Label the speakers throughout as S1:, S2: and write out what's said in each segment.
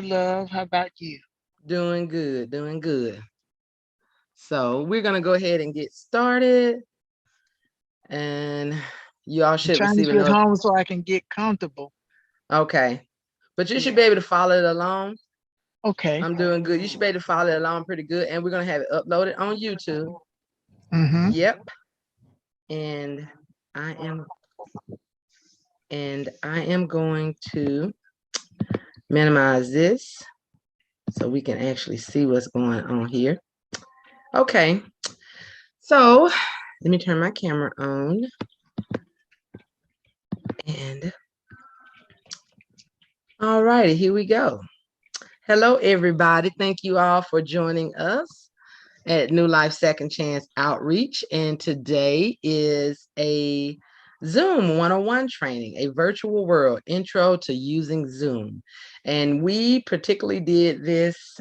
S1: Love. How about you?
S2: Doing good, doing good. So we're gonna go ahead and get started, and you all
S1: I'm
S2: should
S1: trying to
S2: receive a
S1: get
S2: note.
S1: home so I can get comfortable.
S2: Okay, but you should
S1: Yeah.
S2: be able to follow it along.
S1: Okay.
S2: I'm doing good. You should be able to follow it along pretty good, and we're gonna have it uploaded on YouTube.
S1: Mm-hmm.
S2: Yep, and I am I am going to minimize this so we can actually see what's going on here. Okay, so let me turn my camera on and all righty, here we go. Hello, everybody. Thank you all for joining us at New Life Second Chance Outreach. And today is a Zoom 101 training, a virtual world intro to using Zoom. And we particularly did this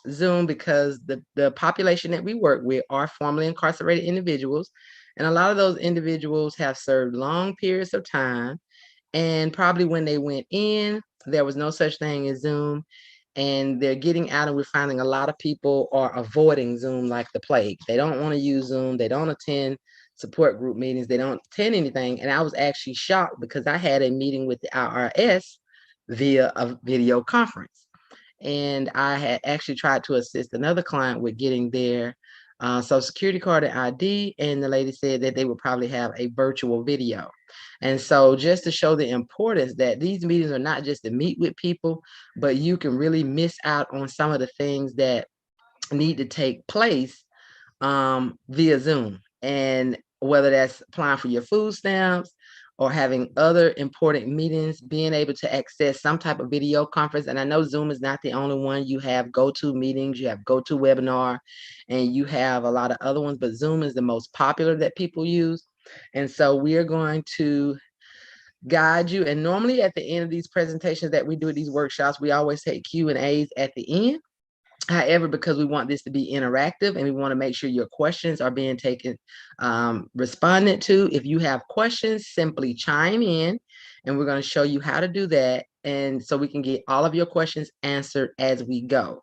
S2: Zoom because the population that we work with are formerly incarcerated individuals. And a lot of those individuals have served long periods of time. And probably when they went in, there was no such thing as Zoom. And they're getting out, and we're finding a lot of people are avoiding Zoom like the plague. They don't want to use Zoom. They don't attend support group meetings. They don't attend anything. And I was actually shocked because I had a meeting with the IRS via a video conference. And I had actually tried to assist another client with getting their social security card and ID. And the lady said that they would probably have a virtual video. And so, just to show the importance that these meetings are not just to meet with people, but you can really miss out on some of the things that need to take place via Zoom. And whether that's applying for your food stamps or having other important meetings, being able to access some type of video conference. And I know Zoom is not the only one. You have GoToMeetings, you have GoToWebinar, and you have a lot of other ones, but Zoom is the most popular that people use. And so we are going to guide you. And normally at the end of these presentations that we do at these workshops, we always take Q&As at the end. However, because we want this to be interactive and we want to make sure your questions are being taken, responded to. If you have questions, simply chime in and we're going to show you how to do that. And so we can get all of your questions answered as we go.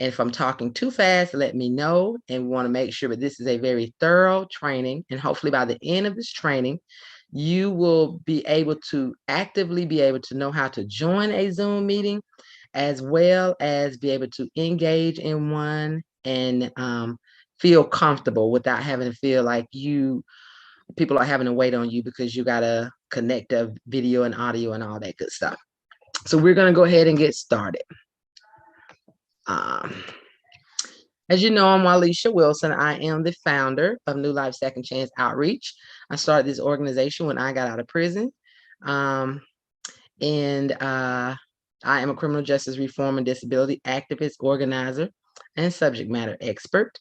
S2: And if I'm talking too fast, let me know. And we want to make sure that this is a very thorough training. And hopefully by the end of this training, you will be able to actively be able to know how to join a Zoom meeting, as well as be able to engage in one and feel comfortable without having to feel like people are having to wait on you because you got to connect a video and audio and all that good stuff. So we're going to go ahead and get started. Um, As you know, I'm Alicia Wilson. I am the founder of NewLife-Second Chance Outreach. I started this organization when I got out of prison. Um, and I am a criminal justice reform and disability activist, organizer, and subject matter expert.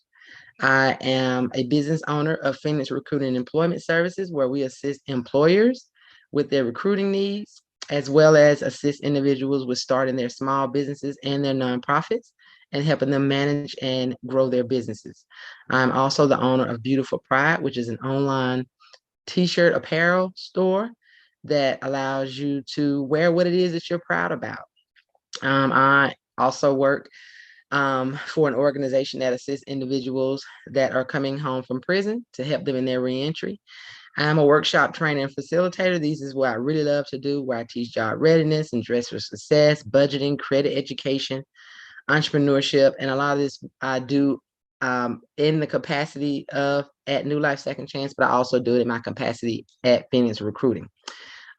S2: I am a business owner of Phoenix Recruiting and Employment Services, where we assist employers with their recruiting needs, as well as assist individuals with starting their small businesses and their nonprofits and helping them manage and grow their businesses. I'm also the owner of Beautiful Pride, which is an online t-shirt apparel store that allows you to wear what it is that you're proud about. I also work for an organization that assists individuals that are coming home from prison to help them in their reentry. I'm a workshop trainer and facilitator. These is what I really love to do, where I teach job readiness and dress for success, budgeting, credit education, entrepreneurship, and a lot of this I do in the capacity of at New Life Second Chance, but I also do it in my capacity at Phoenix Recruiting.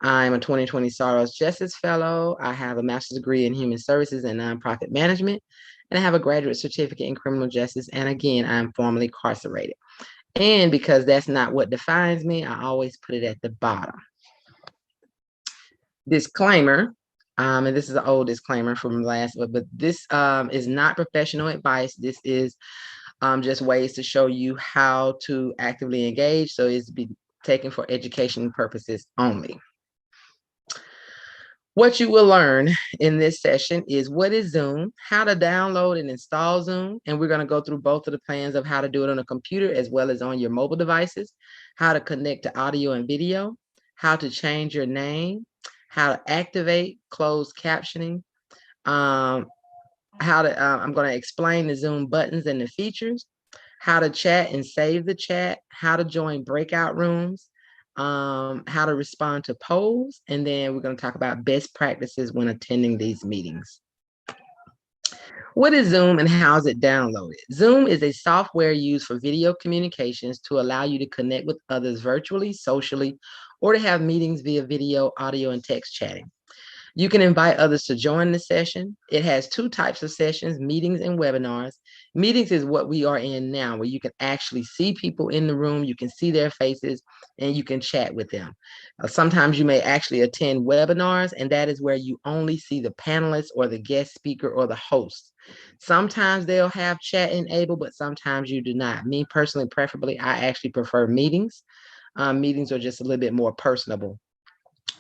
S2: I'm a 2020 Soros Justice Fellow. I have a master's degree in human services and nonprofit management, and I have a graduate certificate in criminal justice. And again, I'm formerly incarcerated. And because that's not what defines me, I always put it at the bottom. Disclaimer, and this is an old disclaimer from last, but this is not professional advice. This is just ways to show you how to actively engage. So it's be taken for education purposes only. What you will learn in this session is what is Zoom, how to download and install Zoom, and we're going to go through both of the plans of how to do it on a computer as well as on your mobile devices, how to connect to audio and video, how to change your name, how to activate closed captioning, I'm going to explain the Zoom buttons and the features, how to chat and save the chat, how to join breakout rooms, how to respond to polls, and then we're going to talk about best practices when attending these meetings. What is Zoom and how is it downloaded? Zoom is a software used for video communications to allow you to connect with others virtually, socially, or to have meetings via video, audio, and text chatting. You can invite others to join the session. It has two types of sessions, meetings and webinars. Meetings is what we are in now, where you can actually see people in the room, you can see their faces, and you can chat with them. Sometimes you may actually attend webinars, and that is where you only see the panelists or the guest speaker or the host. Sometimes they'll have chat enabled, but sometimes you do not. Me personally, preferably, I actually prefer meetings. Meetings are just a little bit more personable.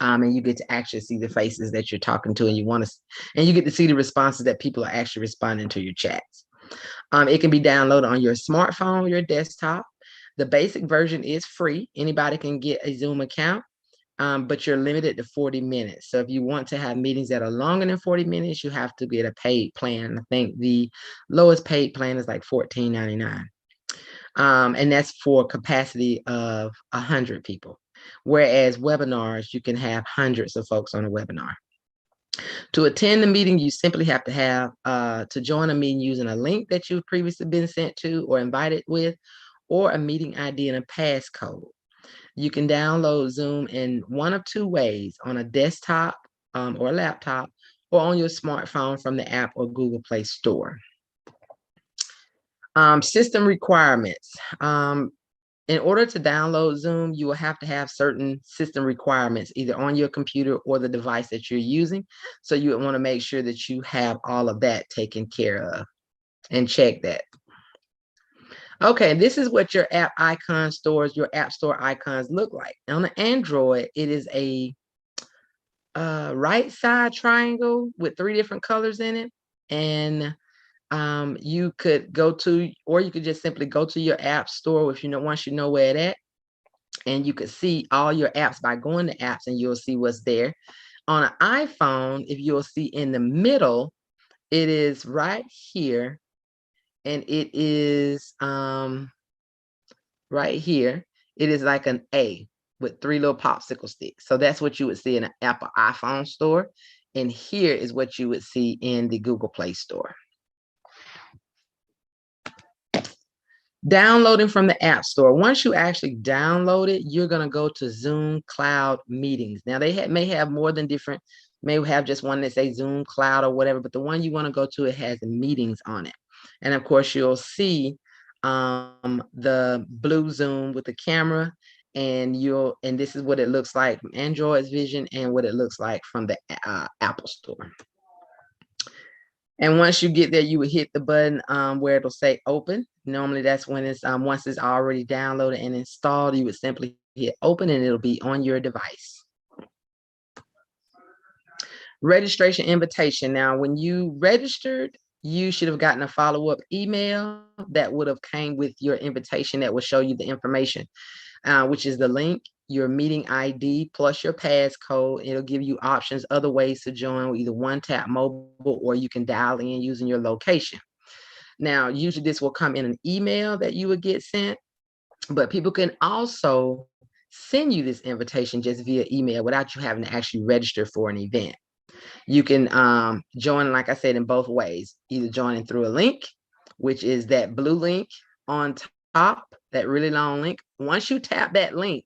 S2: And you get to actually see the faces that you're talking to, and you get to see the responses that people are actually responding to your chats. It can be downloaded on your smartphone, your desktop. The basic version is free. Anybody can get a Zoom account, but you're limited to 40 minutes. So if you want to have meetings that are longer than 40 minutes, you have to get a paid plan. I think the lowest paid plan is like $14.99. And that's for capacity of 100 people. Whereas webinars, you can have hundreds of folks on a webinar. To attend the meeting, you simply have to have to join a meeting using a link that you've previously been sent to or invited with, or a meeting ID and a passcode. You can download Zoom in one of two ways: on a desktop or a laptop, or on your smartphone from the app or Google Play Store. System requirements. In order to download Zoom, you will have to have certain system requirements either on your computer or the device that you're using. So you would want to make sure that you have all of that taken care of and check that. Okay, this is what your app icon stores, your app store icons look like. On the Android, it is a right side triangle with 3 different colors in it. And you could go to, or you could just simply go to your app store if once you know where it at, and you could see all your apps by going to apps, and you'll see what's there. On an iPhone, if you'll see in the middle, it is right here, and it is right here. It is like an A with 3 little popsicle sticks. So that's what you would see in an Apple iPhone store, and here is what you would see in the Google Play Store. Downloading from the App Store. Once you actually download it, you're going to go to Zoom Cloud Meetings. Now, they may have more than different, may have just one that say Zoom Cloud or whatever, but the one you want to go to, it has meetings on it. And of course, you'll see the blue Zoom with the camera, and this is what it looks like from Android's vision and what it looks like from the Apple Store. And once you get there, you would hit the button where it'll say open. Normally that's when it's once it's already downloaded and installed, you would simply hit open and it'll be on your device. Registration invitation. Now, when you registered, you should have gotten a follow-up email that would have came with your invitation that will show you the information, which is the link, your meeting ID plus your passcode. It'll give you options, other ways to join, either one-tap mobile, or you can dial in using your location. Now, usually this will come in an email that you would get sent, but people can also send you this invitation just via email without you having to actually register for an event. You can join, like I said, in both ways, either joining through a link, which is that blue link on top, that really long link. Once you tap that link,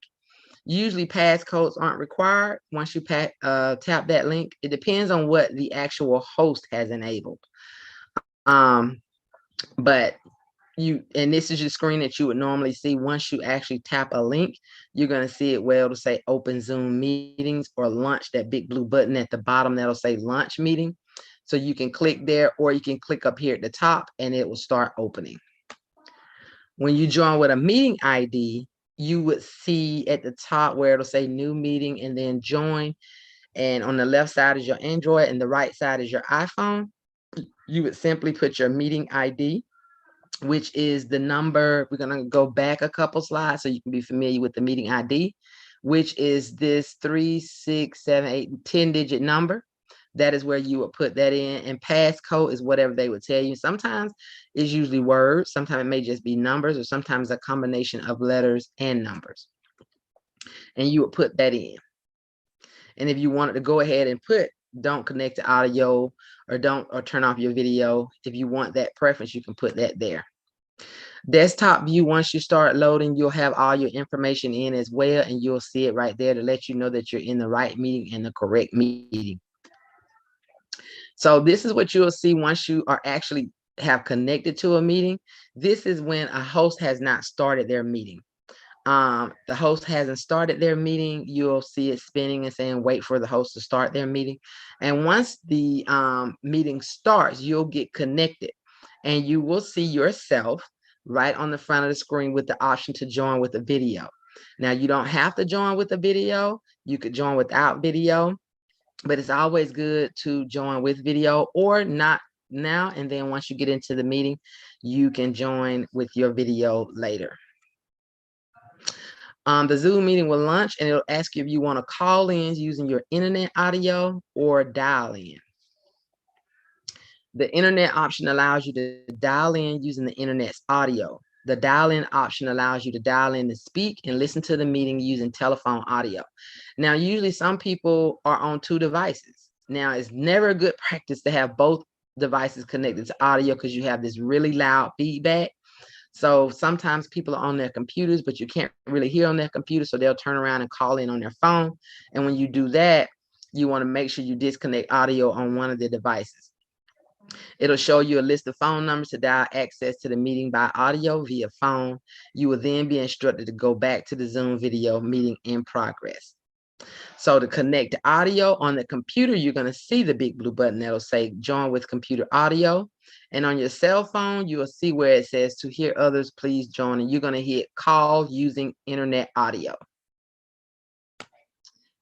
S2: usually passcodes aren't required. Once you tap that link, it depends on what the actual host has enabled. But and this is your screen that you would normally see. Once you actually tap a link, you're going to see it where it'll say open Zoom meetings or launch, that big blue button at the bottom that'll say launch meeting. So you can click there, or you can click up here at the top and it will start opening. When you join with a meeting ID, you would see at the top where it'll say new meeting and then join. And on the left side is your Android and the right side is your iPhone. You would simply put your meeting ID, which is the number. We're going to go back a couple slides so you can be familiar with the meeting ID, which is this 3, 6, 7, 8, 10-digit number. that is where you would put that in. And passcode is whatever they would tell you. Sometimes it's usually words. Sometimes it may just be numbers, or sometimes a combination of letters and numbers. And you would put that in. And if you wanted to go ahead and put don't connect to audio or turn off your video, if you want that preference, you can put that there. Desktop view, once you start loading, you'll have all your information in as well, and you'll see it right there to let you know that you're in the right meeting and the correct meeting. So this is what you'll see once you are actually have connected to a meeting. This is when a host has not started their meeting. The host hasn't started their meeting. You'll see it spinning and saying, wait for the host to start their meeting. And once the meeting starts, you'll get connected and you will see yourself right on the front of the screen with the option to join with a video. Now, you don't have to join with a video. You could join without video, but it's always good to join with video or not now. And then once you get into the meeting, you can join with your video later. The Zoom meeting will launch and it'll ask you if you want to call in using your internet audio or dial in. The internet option allows you to dial in using the internet's audio. The dial in option allows you to dial in to speak and listen to the meeting using telephone audio. Now, usually some people are on 2 devices. Now, it's never a good practice to have both devices connected to audio because you have this really loud feedback. So sometimes people are on their computers, but you can't really hear on their computer. So they'll turn around and call in on their phone. And when you do that, you want to make sure you disconnect audio on one of the devices. It'll show you a list of phone numbers to dial access to the meeting by audio via phone. You will then be instructed to go back to the Zoom video meeting in progress. So to connect to audio on the computer, you're going to see the big blue button that'll say join with computer audio. And on your cell phone, you will see where it says to hear others, please join. And you're going to hit call using internet audio.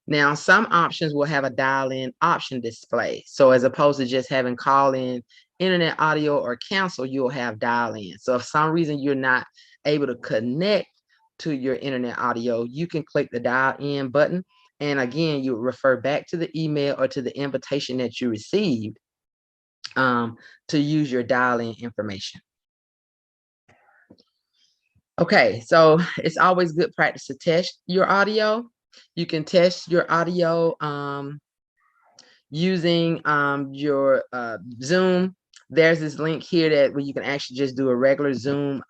S2: Now, some options will have a dial-in option display. So as opposed to just having call-in internet audio or cancel, you'll have dial-in. So if for some reason you're not able to connect to your internet audio, you can click the dial-in button. And again, you refer back to the email or to the invitation that you received to use your dial-in information. Okay, so it's always good practice to test your audio. You can test your audio using your Zoom. There's this link here that where you can actually just do a regular Zoom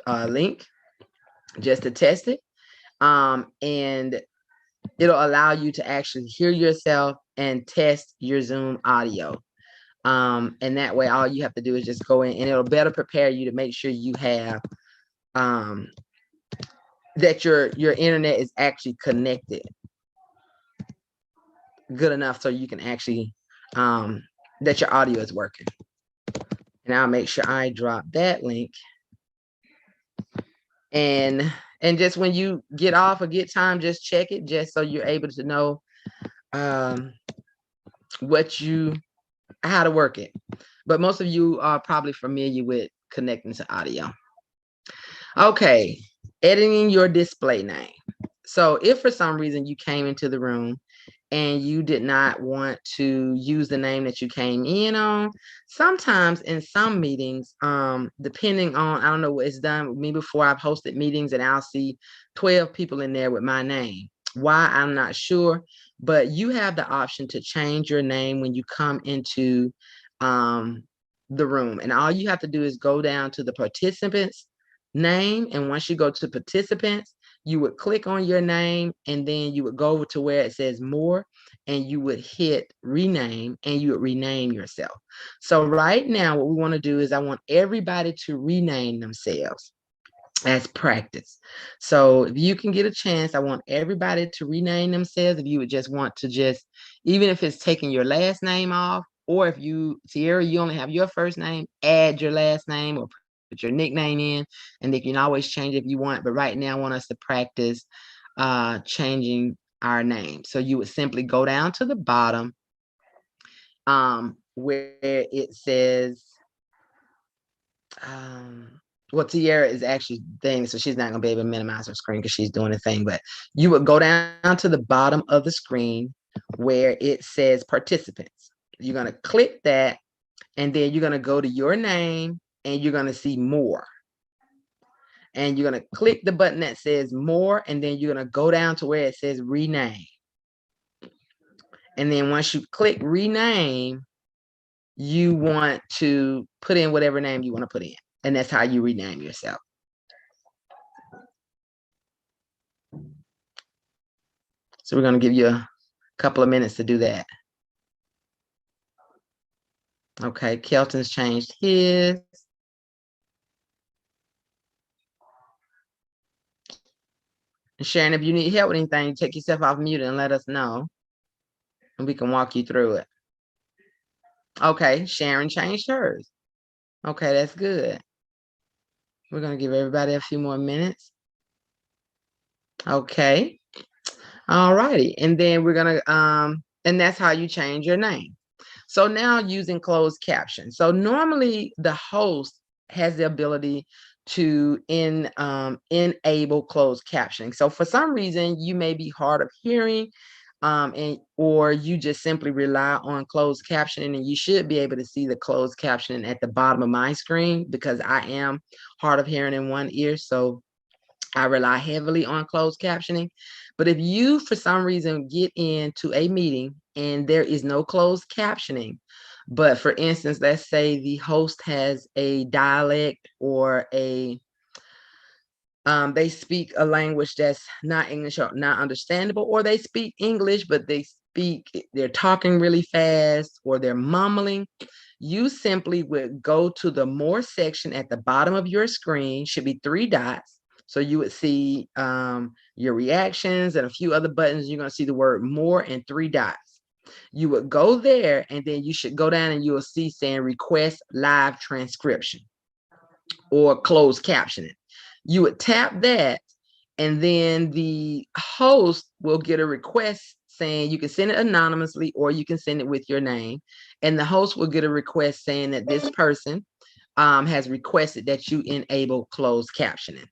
S2: link just to test it. And it'll allow you to actually hear yourself and test your Zoom audio. And that way, all you have to do is just go in and it'll better prepare you to make sure you have that your internet is actually connected good enough so you can actually that your audio is working. And I'll make sure I drop that link. And just when you get off or get time, just check it just so you're able to know how to work it. But most of you are probably familiar with connecting to audio. Okay, editing your display name. So if for some reason you came into the room and you did not want to use the name that you came in on, sometimes in some meetings, depending on, I don't know what it's done with me before, I've hosted meetings and I'll see 12 people in there with my name. Why, I'm not sure, but you have the option to change your name when you come into the room. And all you have to do is go down to the participants name. And once you go to participants, you would click on your name and then you would go over to where it says more and you would hit rename and you would rename yourself. So right now, what we want to do is I want everybody to rename themselves as practice. So if you can get a chance, I want everybody to rename themselves. If you would just want to even if it's taking your last name off, or if you, Sierra, you only have your first name, add your last name or put your nickname in, and they can always change if you want. But right now I want us to practice changing our name. So you would simply go down to the bottom where it says, well, Tiara is actually thing, so she's not gonna be able to minimize her screen because she's doing the thing, but you would go down to the bottom of the screen where it says participants. You're going to click that, and then you're going to go to your name, and you're going to see more. And you're going to click the button that says more, and then you're going to go down to where it says rename. And then once you click rename, you want to put in whatever name you want to put in. And that's how you rename yourself. So we're going to give you a couple of minutes to do that. Okay, Kelton's changed his. And Sharon, if you need help with anything, take yourself off mute and let us know, and we can walk you through it. Okay, Sharon changed hers. Okay, that's good. We're going to give everybody a few more minutes. Okay. All righty. And then we're going to, and that's how you change your name. So now using closed caption. So normally the host has the ability to enable closed captioning. So for some reason, you may be hard of hearing, or you just simply rely on closed captioning, and you should be able to see the closed captioning at the bottom of my screen, because I am hard of hearing in one ear. So I rely heavily on closed captioning. But if you, for some reason, get into a meeting and there is no closed captioning, but for instance, let's say the host has a dialect or they speak a language that's not English or not understandable, or they speak English, but they're talking really fast, or they're mumbling, you simply would go to the more section at the bottom of your screen, should be 3 dots. So you would see your reactions and a few other buttons. You're going to see the word more and 3 dots. You would go there, and then you should go down and you will see saying request live transcription or closed captioning. You would tap that, and then the host will get a request saying you can send it anonymously or you can send it with your name. And the host will get a request saying that this person has requested that you enable closed captioning.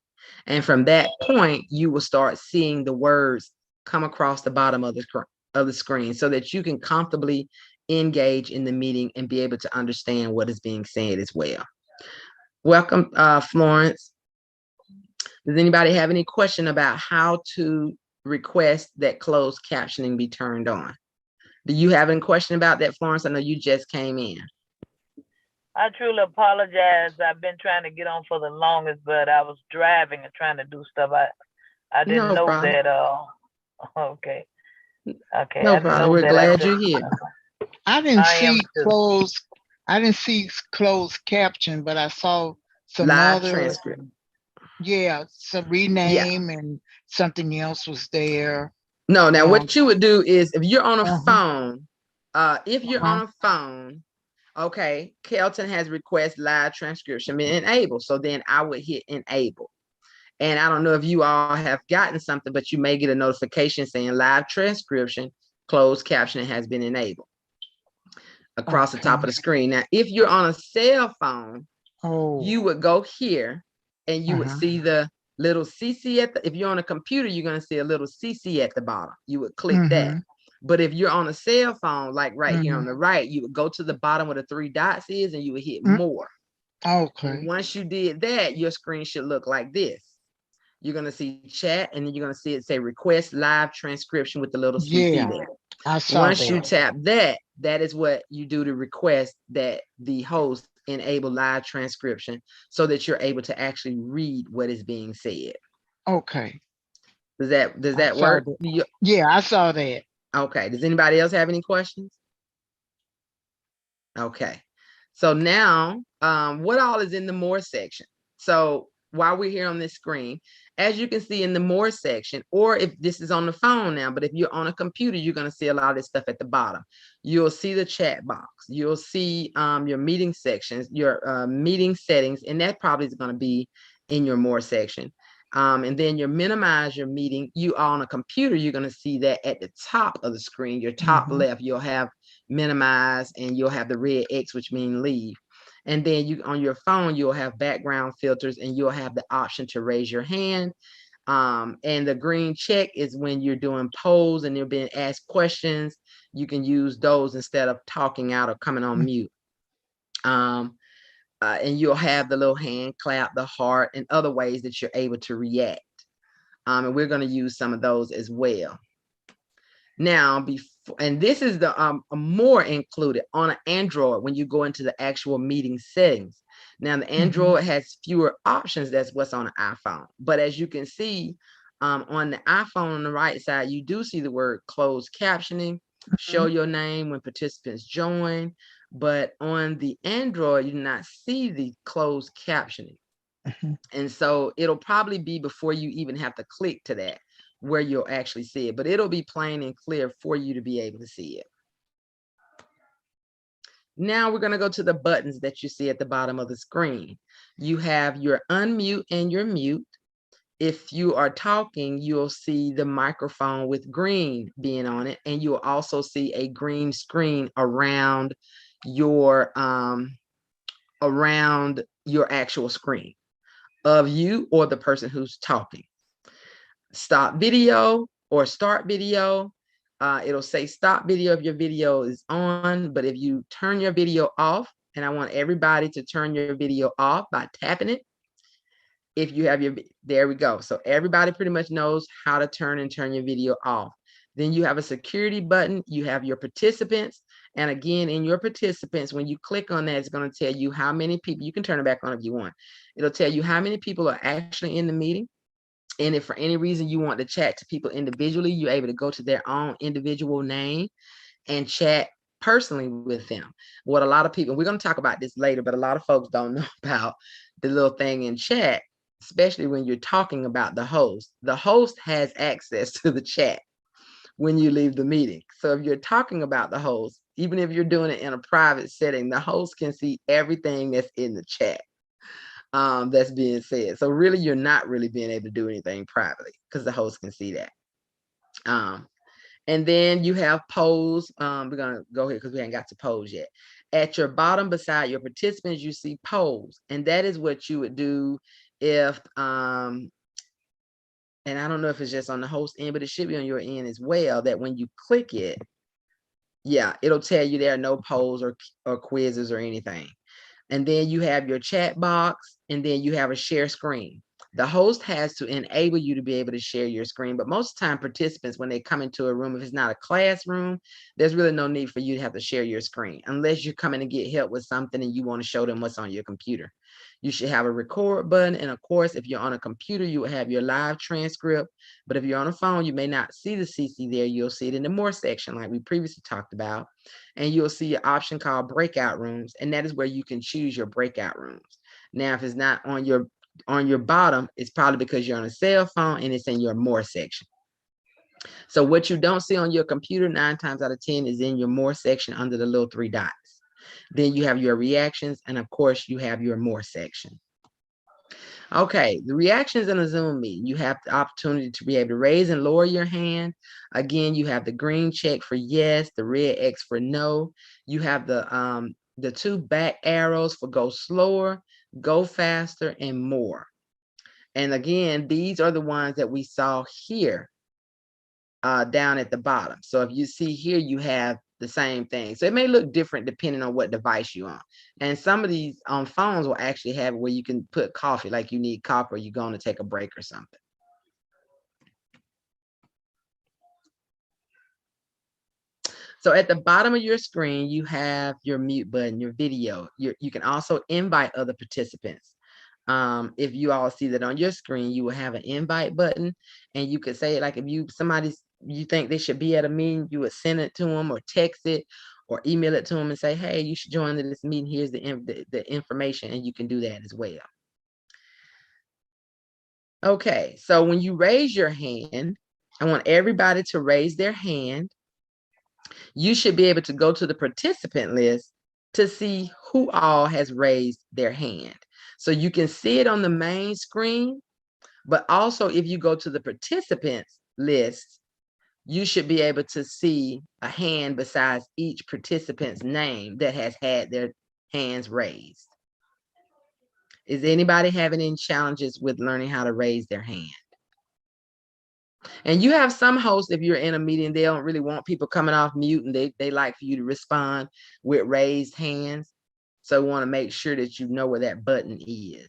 S2: And from that point, you will start seeing the words come across the bottom of the screen so that you can comfortably engage in the meeting and be able to understand what is being said as well. Welcome, Florence. Does anybody have any question about how to request that closed captioning be turned on? Do you have any question about that, Florence? I know you just came in.
S3: I truly apologize. I've been trying to get on for the longest, but I was driving and trying to do stuff. I didn't know that. Okay. Okay.
S2: No problem. We're glad you're here.
S1: I didn't see closed. I didn't see closed caption, but I saw some
S2: live
S1: other
S2: transcript.
S1: Yeah, some rename and something else was there.
S2: No, now what you would do is if you're on a phone, on a phone, okay, Kelton has request live transcription enable. So then I would hit enable. And I don't know if you all have gotten something, but you may get a notification saying live transcription, closed captioning has been enabled across the top of the screen. Now, if you're on a cell phone, you would go here and you would see the little CC if you're on a computer, you're going to see a little CC at the bottom. You would click that. But if you're on a cell phone, like right here on the right, you would go to the bottom where the 3 dots is and you would hit more.
S1: Okay.
S2: And once you did that, your screen should look like this. You're going to see chat, and then you're going to see it say request live transcription with the little CC there.
S1: I saw
S2: Once you tap that, that is what you do to request that the host enable live transcription so that you're able to actually read what is being said.
S1: Okay.
S2: Does that work?
S1: Yeah, I saw that.
S2: Okay. Does anybody else have any questions? Okay. So now, what all is in the more section? So while we're here on this screen, as you can see in the more section, or if this is on the phone now, but if you're on a computer, you're going to see a lot of this stuff at the bottom. You'll see the chat box. You'll see your meeting sections, your meeting settings, and that probably is going to be in your more section. And then you minimize your meeting. You on a computer, you're going to see that at the top of the screen, your top left, you'll have minimize, and you'll have the red X, which means leave. And then on your phone, you'll have background filters, and you'll have the option to raise your hand. And the green check is when you're doing polls and you're being asked questions. You can use those instead of talking out or coming on mute. And you'll have the little hand clap, the heart, and other ways that you're able to react. And we're going to use some of those as well. Now, and this is the more included on an Android when you go into the actual meeting settings. Now, the Android has fewer options. That's what's on the iPhone. But as you can see, on the iPhone on the right side, you do see the word closed captioning, show your name when participants join. But on the Android, you do not see the closed captioning. And so it'll probably be before you even have to click to that, where you'll actually see it, but it'll be plain and clear for you to be able to see it. Now we're going to go to the buttons that you see at the bottom of the screen. You have your unmute and your mute. If you are talking, you'll see the microphone with green being on it, and you'll also see a green screen around your actual screen of you or the person who's talking. Stop video or start video. It'll say stop video if your video is on, but if you turn your video off, and I want everybody to turn your video off by tapping it. If you have there we go. So everybody pretty much knows how to turn your video off. Then you have a security button. You have your participants. And again, in your participants, when you click on that, it's going to tell you how many people. You can turn it back on if you want. It'll tell you how many people are actually in the meeting. And if for any reason you want to chat to people individually, you're able to go to their own individual name and chat personally with them. What a lot of people, we're going to talk about this later, but a lot of folks don't know about the little thing in chat, especially when you're talking about the host. The host has access to the chat when you leave the meeting. So if you're talking about the host, even if you're doing it in a private setting, the host can see everything that's in the chat. That's being said. So really, you're not really being able to do anything privately because the host can see that. And then you have polls. We're going to go here because we haven't got to polls yet. At your bottom beside your participants, you see polls. And that is what you would do if, and I don't know if it's just on the host end, but it should be on your end as well, that when you click it, yeah, it'll tell you there are no polls or quizzes or anything. And then you have your chat box, and then you have a share screen. The host has to enable you to be able to share your screen, but most of the time participants, when they come into a room, if it's not a classroom, there's really no need for you to have to share your screen unless you're coming to get help with something and you want to show them what's on your computer. You should have a record button, and of course, if you're on a computer, you will have your live transcript, but if you're on a phone, you may not see the CC there. You'll see it in the more section like we previously talked about, and you'll see an option called Breakout Rooms, and that is where you can choose your breakout rooms. Now, if it's not on your bottom, it's probably because you're on a cell phone and it's in your more section. So what you don't see on your computer 9 times out of 10 is in your more section under the little 3 dots. Then you have your reactions, and of course you have your more section. Okay, the reactions in a Zoom meeting, you have the opportunity to be able to raise and lower your hand. Again, you have the green check for yes, the red X for no. You have the 2 back arrows for go slower, go faster, and more. And again, these are the ones that we saw here down at the bottom. So if you see here, you have the same thing. So it may look different depending on what device you're on. And some of these phones will actually have it where you can put coffee, like you need coffee or you're going to take a break or something. So at the bottom of your screen, you have your mute button, your video. You can also invite other participants. If you all see that on your screen, you will have an invite button, and you could say, like, if you think they should be at a meeting, you would send it to them or text it or email it to them and say, hey, you should join this meeting. Here's the information, and you can do that as well. Okay, so when you raise your hand, I want everybody to raise their hand. You should be able to go to the participant list to see who all has raised their hand. So you can see it on the main screen, but also if you go to the participants list, you should be able to see a hand besides each participant's name that has had their hands raised. Is anybody having any challenges with learning how to raise their hand? And you have some hosts, if you're in a meeting, they don't really want people coming off mute, and they like for you to respond with raised hands. So we want to make sure that you know where that button is.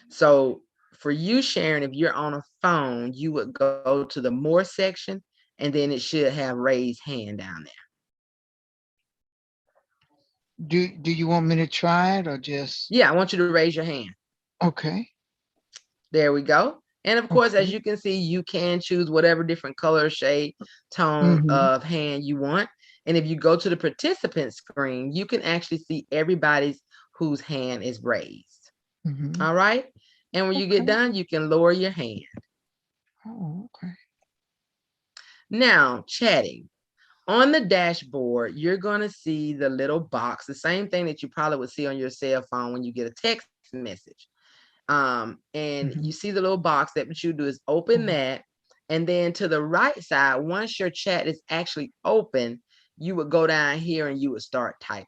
S2: So for you, Sharon, if you're on a phone, you would go to the more section, and then it should have raised hand down
S1: there. Do you want me to try it or just?
S2: Yeah, I want you to raise your hand.
S1: Okay.
S2: There we go. And of course, as you can see, you can choose whatever different color, shade, tone of hand you want. And if you go to the participant screen, you can actually see everybody's whose hand is raised. All right. And when you get done, you can lower your hand.
S1: Oh, okay.
S2: Now, chatting. On the dashboard, you're going to see the little box, the same thing that you probably would see on your cell phone when you get a text message. And you see the little box. That what you do is open that, and then to the right side, once your chat is actually open, you would go down here and you would start typing.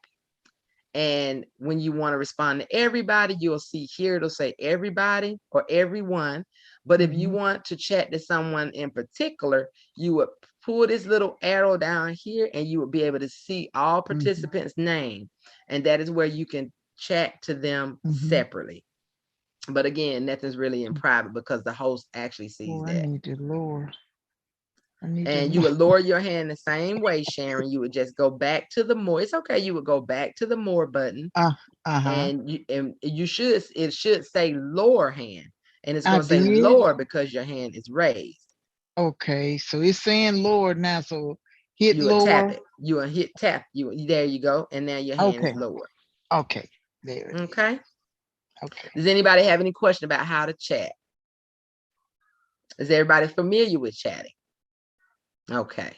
S2: And when you want to respond to everybody, you'll see here it'll say everybody or everyone. But if you want to chat to someone in particular, you would pull this little arrow down here, and you would be able to see all participants' name, and that is where you can chat to them separately. But again, nothing's really in private because the host actually sees that.
S1: I need to lower.
S2: And you would lower your hand the same way, Sharon. You would just go back to the more. It's okay. You would go back to the more button. And you should, it should say lower hand. And it's going to say lower because your hand is raised.
S1: Okay. So it's saying lower now. So hit
S2: you
S1: lower.
S2: Tap it. You will hit tap. There you go. And now your hand is lower.
S1: Okay. There.
S2: Okay.
S1: Okay.
S2: Does anybody have any question about how to chat? Is everybody familiar with chatting? Okay.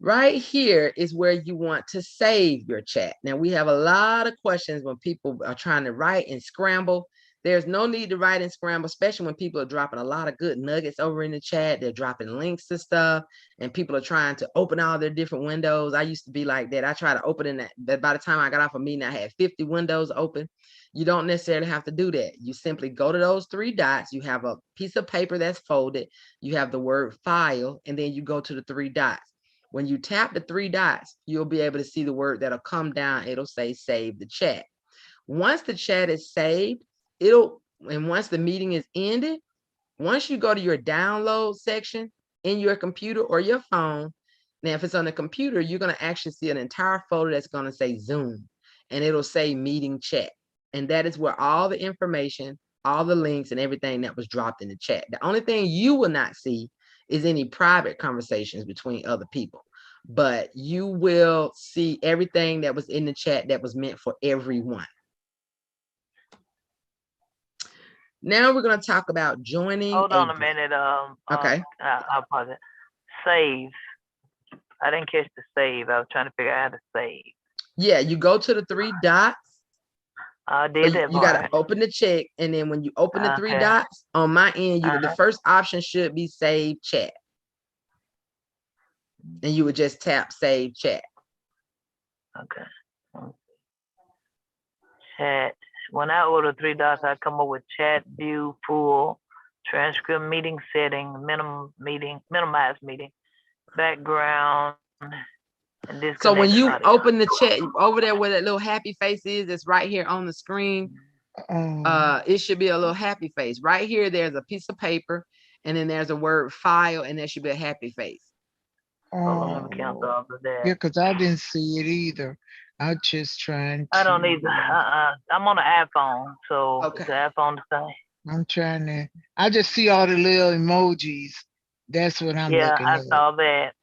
S2: Right here is where you want to save your chat. Now, we have a lot of questions when people are trying to write and scramble. There's no need to write and scramble, especially when people are dropping a lot of good nuggets over in the chat. They're dropping links to stuff, and people are trying to open all their different windows. I used to be like that. I tried to open in that. By the time I got off a meeting, I had 50 windows open. You don't necessarily have to do that. You simply go to those three dots. You have a piece of paper that's folded. You have the word file, and then you go to the three dots. When you tap the three dots, you'll be able to see the word that'll come down. It'll say save the chat. Once the chat is saved, and once the meeting is ended, once you go to your download section in your computer or your phone, now if it's on the computer, you're going to actually see an entire folder that's going to say Zoom, and it'll say meeting chat. And that is where all the information, all the links and everything that was dropped in the chat. The only thing you will not see is any private conversations between other people, but you will see everything that was in the chat that was meant for everyone. Now we're going to talk about joining.
S3: Hold on a minute.
S2: Okay.
S3: I'll pause it. Save. I didn't catch the save. I was trying to figure out how to save.
S2: Yeah, you go to the three dots.
S3: I did that.
S2: You got to open the check, and then when you open the three dots on my end, the first option should be save chat, and you would just tap save chat.
S3: Okay. Chat. When I order three dots, I come up with chat view, full, transcript, meeting setting, minimize meeting, background, and disconnect.
S2: So when you open the chat over there where that little happy face is, it's right here on the screen. It should be a little happy face. Right here, there's a piece of paper, and then there's a word file, and there should be a happy face.
S3: Let me cancel all of that.
S1: Yeah, because I didn't see it either. I was just trying to.
S3: I don't either. I'm on an iPhone, so
S2: okay.
S3: The iPhone the same.
S1: I'm trying to. I just see all the little emojis. That's what I'm looking at.
S3: Yeah, I saw that.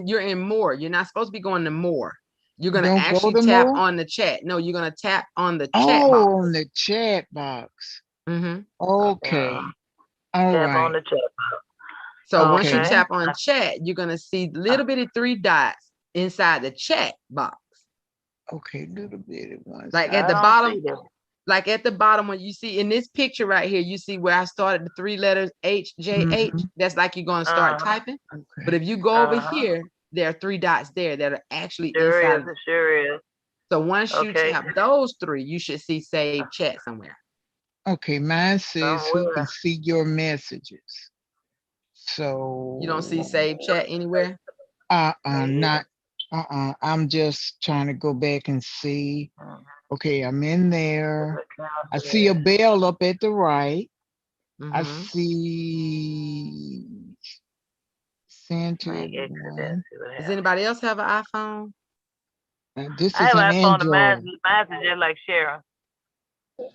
S2: You're in more. You're not supposed to be going to more. You're going to actually tap on the chat. No, you're going to tap on the chat box.
S1: On the chat box. Okay. All
S3: tap
S1: right.
S3: on the chat box.
S2: So once you tap on chat, you're going to see little bitty three dots inside the chat box.
S1: Okay, little bitty ones.
S2: Like at the bottom. Like at the bottom, when you see in this picture right here, you see where I started the three letters HJH. That's like you're going to start typing. Okay. But if you go over here, there are three dots there that are actually inside.
S3: It sure is.
S2: So once you tap those three, you should see save chat somewhere.
S1: Okay, mine says who can see your messages. So
S2: you don't see save chat anywhere?
S1: Not I'm just trying to go back and see. Okay, I'm in there. I see a bell up at the right. I see send to everyone.
S2: Does anybody else have an iPhone?
S1: This is an Android.
S3: Mine's just like Sharon.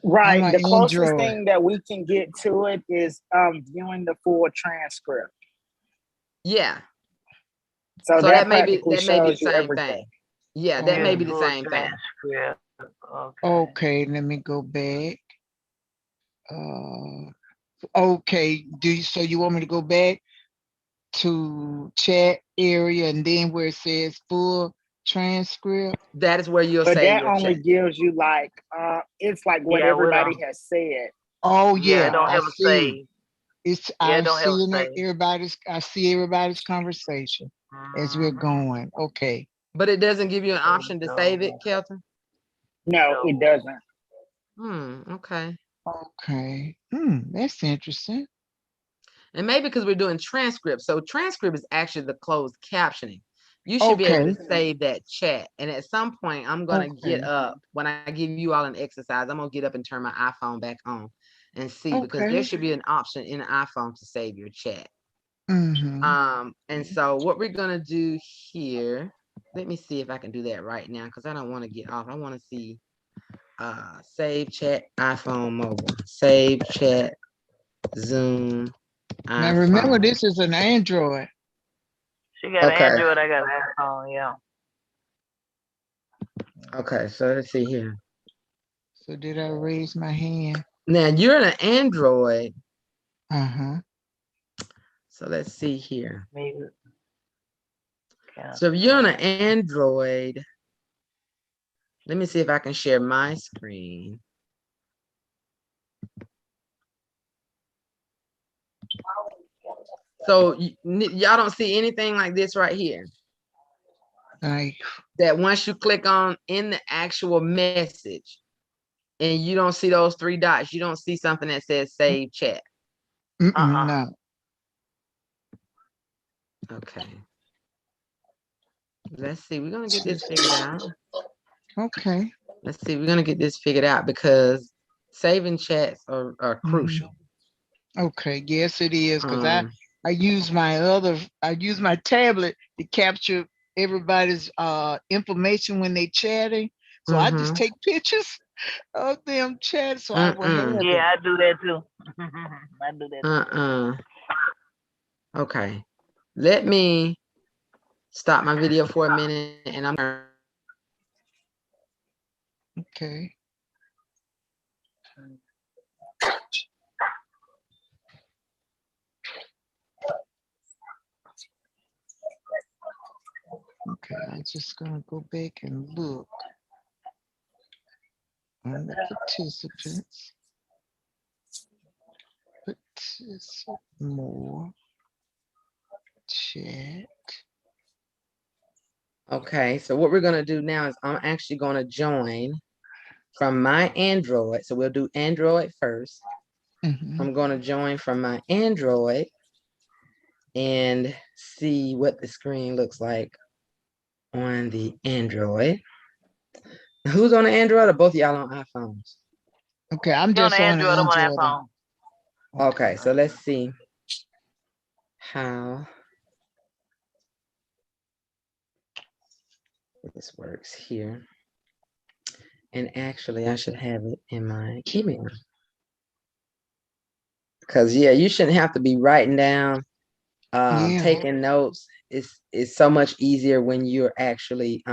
S4: Right. The closest thing that we can get to it is viewing the full transcript.
S2: Yeah.
S4: So that may be the same
S2: thing. Yeah, that may be the same thing.
S1: Okay, let me go back. Okay, so you want me to go back to chat area and then where it says full transcript?
S2: That is where you'll
S4: but
S2: say
S4: that
S2: your
S4: only
S2: chat.
S4: gives you like it's like what everybody has said.
S1: Oh yeah,
S3: don't
S1: I
S3: have
S1: see.
S3: Everybody's.
S1: I see everybody's conversation as we're going. Okay.
S2: But it doesn't give you an option to save it, Kelton?
S4: No, it doesn't.
S2: Okay.
S1: Okay. That's interesting.
S2: And maybe because we're doing transcript. So transcript is actually the closed captioning. You should be able to save that chat. And at some point, I'm going to get up. When I give you all an exercise, I'm going to get up and turn my iPhone back on and see, because there should be an option in the iPhone to save your chat. And so what we're going to do here, let me see if I can do that right now, because I don't want to get off. I want to see save chat, iPhone mobile, save chat, Zoom.
S1: Now remember, this is an Android.
S3: She got an Android, I got an iPhone, yeah.
S2: Okay, so let's see here.
S1: So did I raise my hand?
S2: Now you're an Android. So let's see here.
S3: Maybe.
S2: So if you're on an Android, let me see if I can share my screen. So y'all don't see anything like this right here. That once you click on in the actual message and you don't see those three dots, you don't see something that says save chat.
S1: No.
S2: Okay. Let's see. We're going to get this figured out.
S1: Okay.
S2: Let's see. We're going to get this figured out because saving chats are crucial.
S1: Okay. Yes, it is. Because I use my tablet to capture everybody's information when they chatting. So I just take pictures of them chat. So I will have it.
S3: I do that too. I do that too.
S2: Okay. Let me stop my video for a minute and I'm
S1: okay. Okay, I'm just gonna go back and look on the participants. More chat.
S2: Okay, so what we're gonna do now is I'm actually gonna join from my Android. So we'll do Android first. I'm gonna join from my Android and see what the screen looks like on the Android. Who's on the Android, or both of y'all on iPhones?
S1: Okay, I'm just on Android. I'm on iPhone.
S2: Okay, so let's see how this works here. And actually, I should have it in my email. Because you shouldn't have to be writing down, taking notes. It's so much easier when you're actually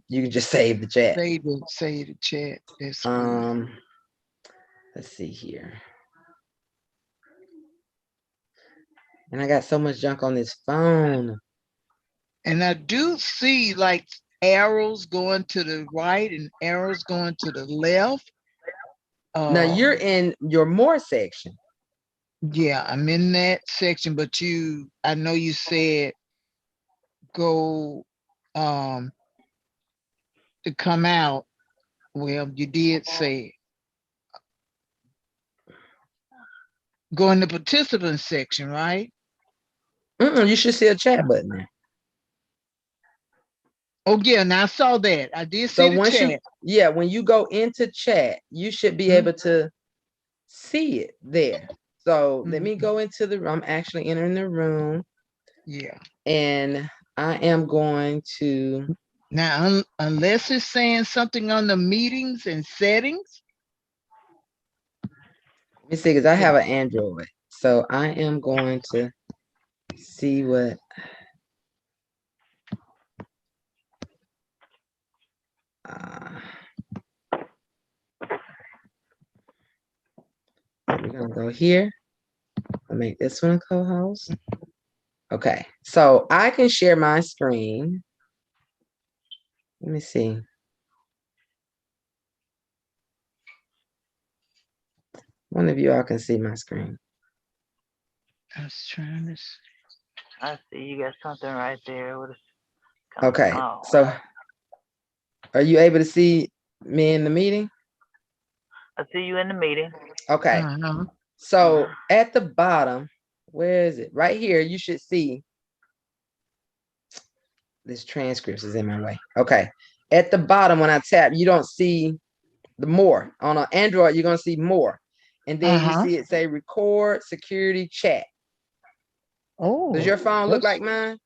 S2: you can just save the chat.
S1: Save the chat. That's
S2: let's see here. And I got so much junk on this phone.
S1: And I do see like arrows going to the right and arrows going to the left.
S2: Now you're in your more section.
S1: Yeah, I'm in that section, but I know you said go to come out. Well, you did say it. Go in the participants section, right?
S2: You should see a chat button there.
S1: Oh yeah, and I saw that. I did see
S2: So
S1: the
S2: once
S1: chat.
S2: when you go into chat, you should be able to see it there. So let me go into I'm actually entering the room.
S1: Yeah.
S2: And I am going to.
S1: Now, unless it's saying something on the meetings and settings.
S2: Let me see, because I have an Android. So I am going to see what. We're going to go here. I'll make this one a co-host. Okay, so I can share my screen. Let me see. One of you all can see my screen.
S1: I was trying to see.
S3: I see you got something right there.
S2: Okay, so are you able to see me in the meeting?
S3: I see you in the meeting.
S2: Okay. So at the bottom, where is it? Right here, you should see. This transcript is in my way. Okay. At the bottom, when I tap, you don't see the more. On an Android, you're going to see more. And then you see it say record, security, chat.
S1: Oh.
S2: Does your phone look like mine?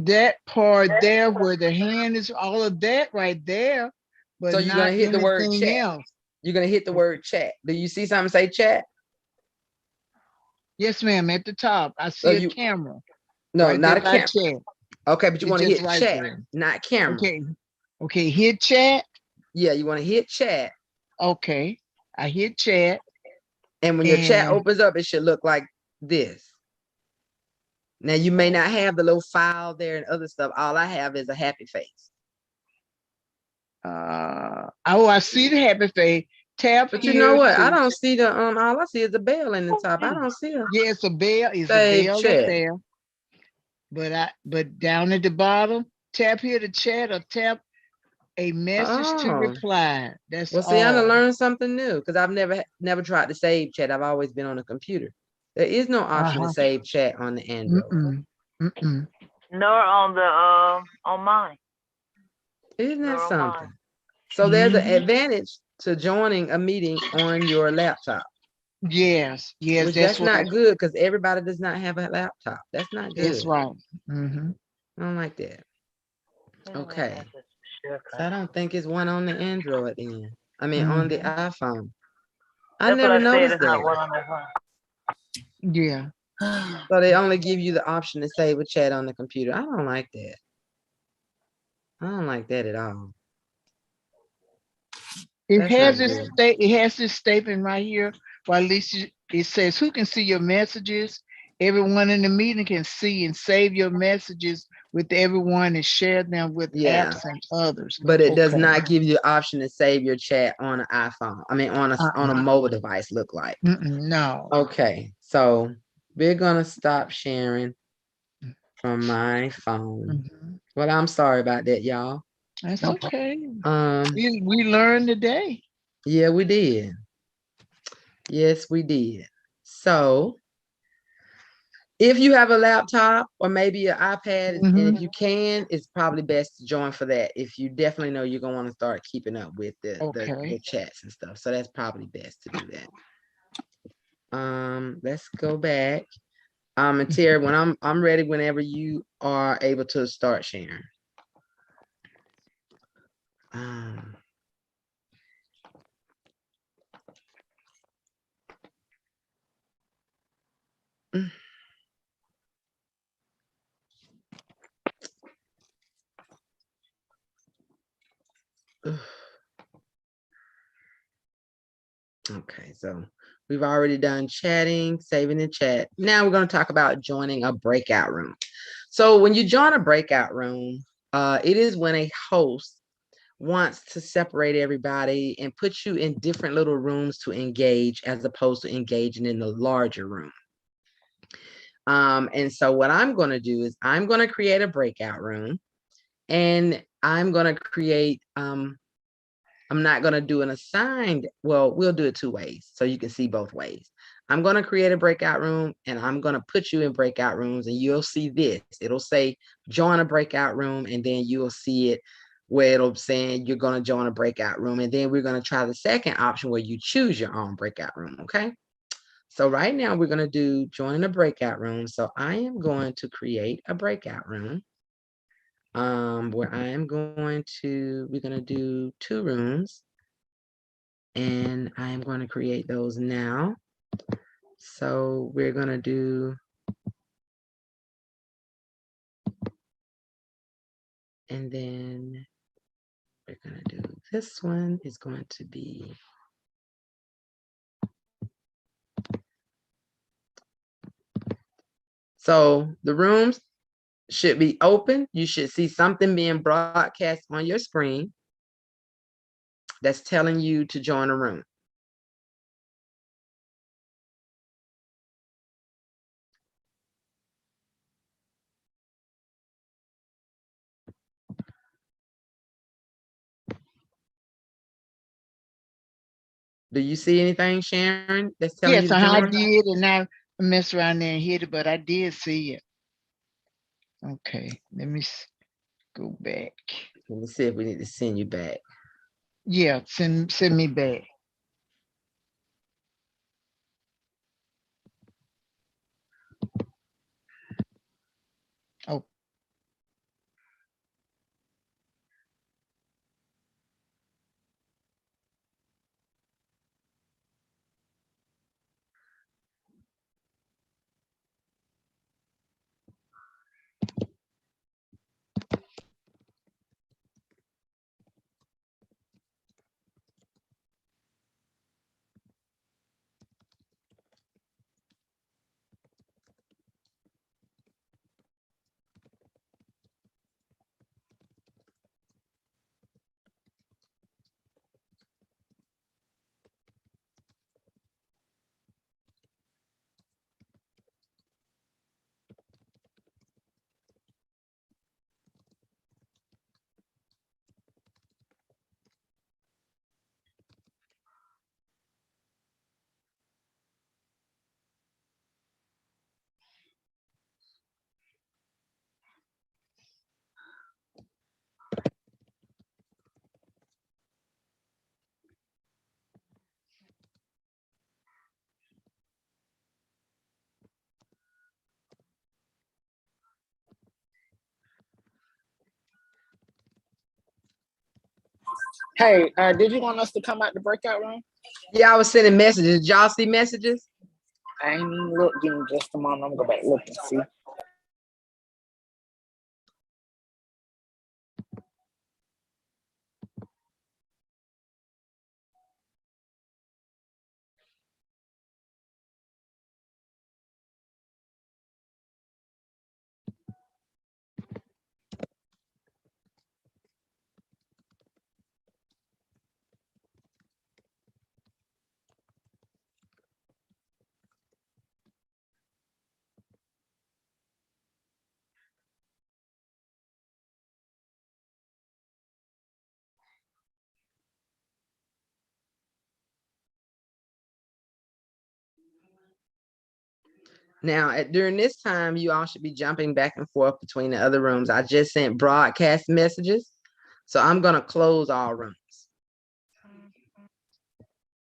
S1: That part there where the hand is, all of that right there. But
S2: so you're going to hit the word chat.
S1: Else.
S2: You're going to hit the word chat. Do you see something say chat?
S1: Yes, ma'am. At the top, I see a camera.
S2: No,
S1: right,
S2: not a camera. Okay, but you want to hit
S1: right
S2: chat,
S1: there.
S2: not camera.
S1: Okay, hit chat.
S2: Yeah, you want to hit chat.
S1: Okay, I hit chat.
S2: And when your chat opens up, it should look like this. Now, you may not have the little file there and other stuff. All I have is a happy face.
S1: I see the happy face. Tap
S2: but
S1: here.
S2: You know what? I don't see the all I see is a bell in the top. I don't see a
S1: it's a bell. It's
S2: save
S1: a bell
S2: chat.
S1: There. But down at the bottom, tap here to chat or tap a message to reply. That's
S2: well, see, I'm gonna learn something new because I've never tried to save chat. I've always been on a computer. There is no option to save chat on the Android.
S3: Nor on the on mine.
S2: Isn't that something? So there's an advantage to joining a meeting on your laptop.
S1: Yes,
S2: Which that's not good because everybody does not have a laptop. That's not good.
S1: That's right. I
S2: don't like that. Okay. So I don't think it's one on the Android then. I mean, on the iPhone. I never noticed that.
S1: Yeah.
S2: So they only give you the option to save a chat on the computer. I don't like that. I don't like that at all.
S1: It has this statement right here. While Alicia, it says, "Who can see your messages? Everyone in the meeting can see and save your messages with everyone and share them with absent others."
S2: But it does not give you the option to save your chat on an iPhone. I mean, on a mobile device. Look like
S1: no.
S2: Okay, so we're gonna stop sharing from my phone. Well, I'm sorry about that, y'all.
S1: That's okay. We learned today.
S2: Yeah, we did. Yes, we did. So if you have a laptop or maybe an iPad, and if you can, it's probably best to join for that. If you definitely know you're gonna want to start keeping up with the chats and stuff. So that's probably best to do that. Let's go back. And Terry, when I'm ready whenever you are able to start sharing. Okay, so we've already done chatting, saving the chat. Now we're going to talk about joining a breakout room. So when you join a breakout room, it is when a host wants to separate everybody and put you in different little rooms to engage as opposed to engaging in the larger room. And so what I'm going to do is I'm going to create a breakout room and I'm going to create I'm not going to do an assigned. Well, we'll do it 2 ways so you can see both ways. I'm going to create a breakout room and I'm going to put you in breakout rooms and you'll see this. It'll say join a breakout room and then you'll see it where it'll say you're going to join a breakout room. And then we're going to try the second option where you choose your own breakout room. Okay. So right now we're going to do join a breakout room. So I am going to create a breakout room. Where I am we're going to do 2 rooms and I am going to create those now. So we're going to do, and then we're going to do, this one is going to be, so the rooms should be open. You should see something being broadcast on your screen that's telling you to join a room. Do you see anything, Sharon, that's telling you to join?
S1: I did, and I messed around there and hit it, but I did see it. Okay, let me go back.
S2: Let me see if we need to send you back.
S1: Yeah, send me back. Oh.
S4: Hey, did you want us to come out the breakout room?
S2: Yeah, I was sending messages. Did y'all see messages?
S4: I ain't even look. Give me just a moment. I'm gonna go back and look and see.
S2: Now, during this time, you all should be jumping back and forth between the other rooms. I just sent broadcast messages. So I'm going to close all rooms.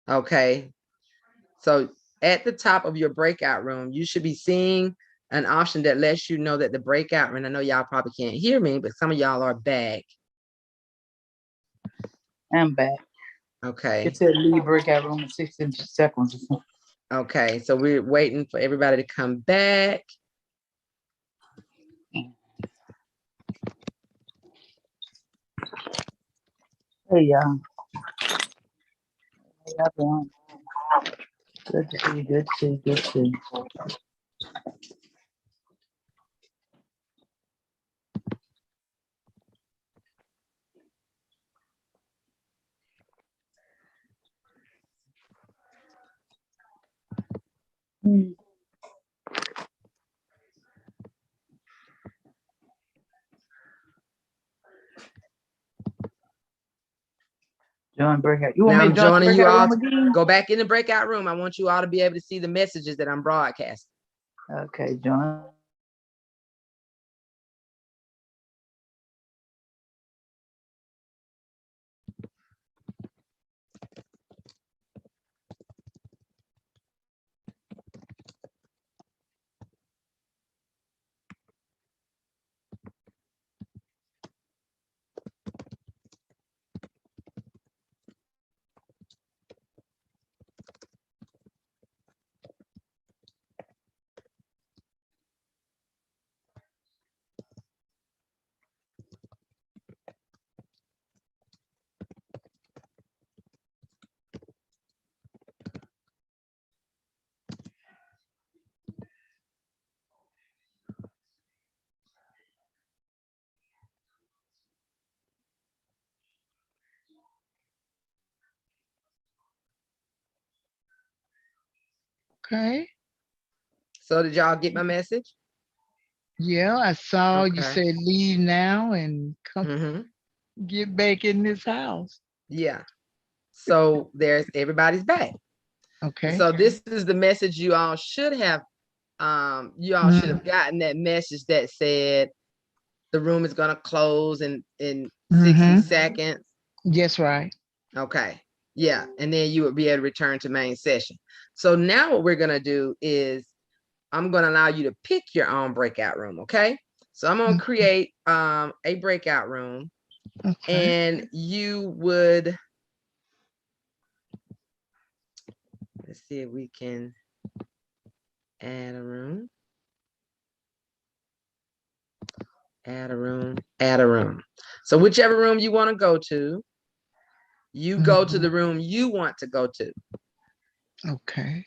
S2: Okay. So at the top of your breakout room, you should be seeing an option that lets you know that the breakout room, I know y'all probably can't hear me, but some of y'all are back.
S5: I'm back.
S2: Okay.
S5: It said leave breakout room in 60 seconds.
S2: Okay, so we're waiting for everybody to come back.
S5: Hey, y'all. How y'all doing? Good to see you. Good to see you. Good to see you. Join breakout. You want
S2: Now
S5: me
S2: I'm
S5: to join
S2: joining you
S5: breakout
S2: all.
S5: room again?
S2: Go back in the breakout room. I want you all to be able to see the messages that I'm broadcasting.
S5: Okay, join.
S1: Okay.
S2: So did y'all get my message?
S1: Yeah, I saw you said leave now and come get back in this house.
S2: Yeah. So there's everybody's back.
S1: Okay.
S2: So this is the message you all should have. You all should have gotten that message that said the room is gonna close in 60 seconds.
S1: Yes, right.
S2: Okay. Yeah. And then you would be able to return to main session. So now what we're gonna do is I'm gonna allow you to pick your own breakout room. Okay. So I'm gonna create a breakout room. Okay. And you would, let's see if we can add a room. Add a room, add a room. So whichever room you want to go to, you go to the room you want to go to.
S1: Okay.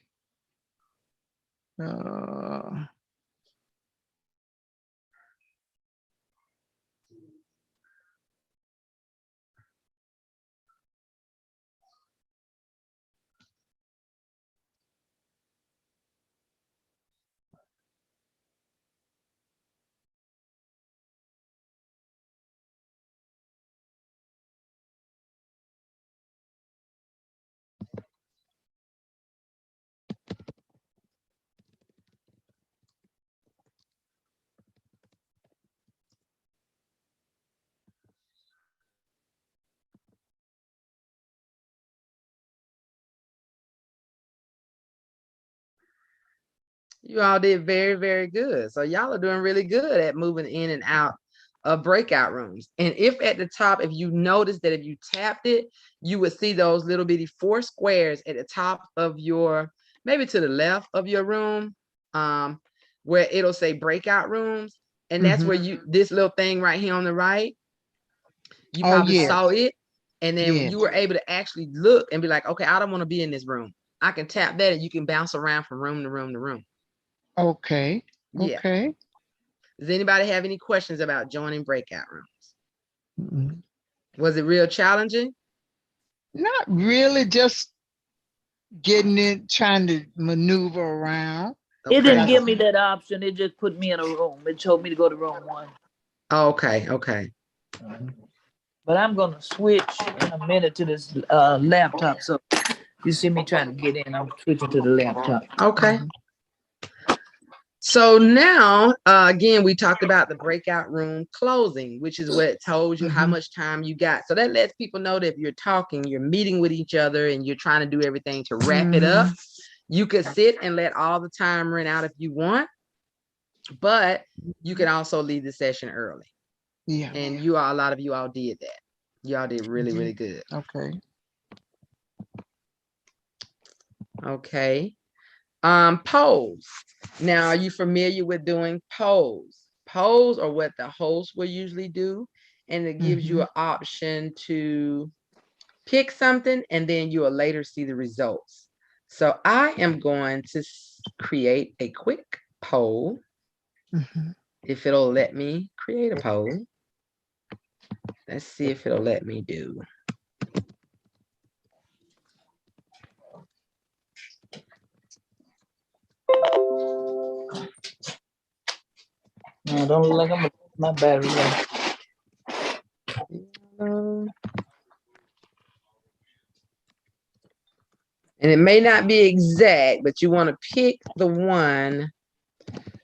S2: You all did very, very good. So y'all are doing really good at moving in and out of breakout rooms. And if at the top, if you notice that if you tapped it, you would see those little bitty 4 squares at the top of your, maybe to the left of your room, where it'll say breakout rooms. And that's where you, this little thing right here on the right, you probably saw it. And then you were able to actually look and be like, okay, I don't want to be in this room. I can tap that and you can bounce around from room to room to room.
S1: Okay.
S2: Yeah.
S1: Okay.
S2: Does anybody have any questions about joining breakout rooms? Was it real challenging?
S1: Not really, just getting it, trying to maneuver around.
S3: Okay. It didn't give me that option. It just put me in a room. It told me to go to room 1.
S2: Okay, okay.
S3: But I'm going to switch in a minute to this laptop. So you see me trying to get in, I'm switching to the laptop.
S2: Okay. So now, again, we talked about the breakout room closing, which is what told you how much time you got. So that lets people know that if you're talking, you're meeting with each other and you're trying to do everything to wrap it up, you could sit and let all the time run out if you want, but you can also leave the session early.
S1: Yeah.
S2: And you all, a lot of you all did that. Y'all did really, really good.
S1: Okay.
S2: Okay. Polls. Now, are you familiar with doing polls? Polls are what the host will usually do, and it gives you an option to pick something, and then you will later see the results. So I am going to create a quick poll. If it'll let me create a poll. Let's see if it'll let me do.
S3: No, don't look like my battery.
S2: And it may not be exact, but you want to pick the one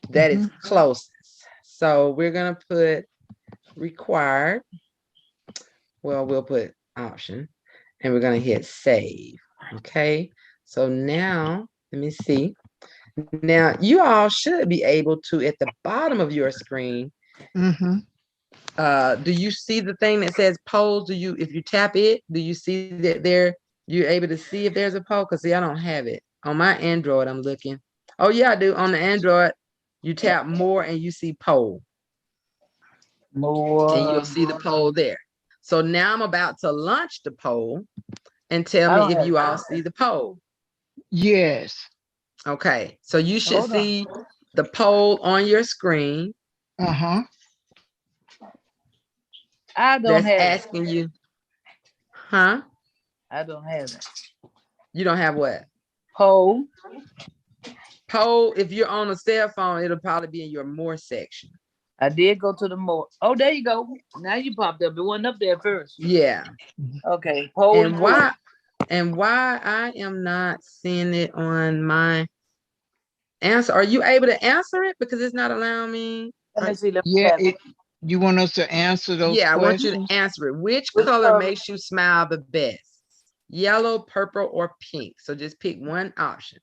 S2: that is closest. So we're going to put required. Well, we'll put option and we're going to hit save. Okay. So now, let me see. Now, you all should be able to, at the bottom of your screen, do you see the thing that says poll? If you tap it, do you see that you're able to see if there's a poll? Because see, I don't have it. On my Android, I'm looking. Oh, yeah, I do. On the Android, you tap more and you see poll. More. And you'll see the poll there. So now I'm about to launch the poll and tell me if you all see the poll.
S1: Yes.
S2: Okay. So you should see the poll on your screen.
S5: I don't
S2: that's
S5: have
S2: asking you. Huh?
S5: I don't have it.
S2: You don't have what?
S5: Poll.
S2: Poll, if you're on a cell phone, it'll probably be in your more section.
S5: I did go to the more. Oh, there you go. Now you popped up. It wasn't up there first.
S2: Yeah.
S5: Okay. Poll.
S2: And why I am not seeing it on my answer? Are you able to answer it? Because it's not allowing me.
S5: Let me see.
S1: Yeah. You want us to answer those questions?
S2: I want you to answer it. Which color makes you smile the best? Yellow, purple, or pink? So just pick one option.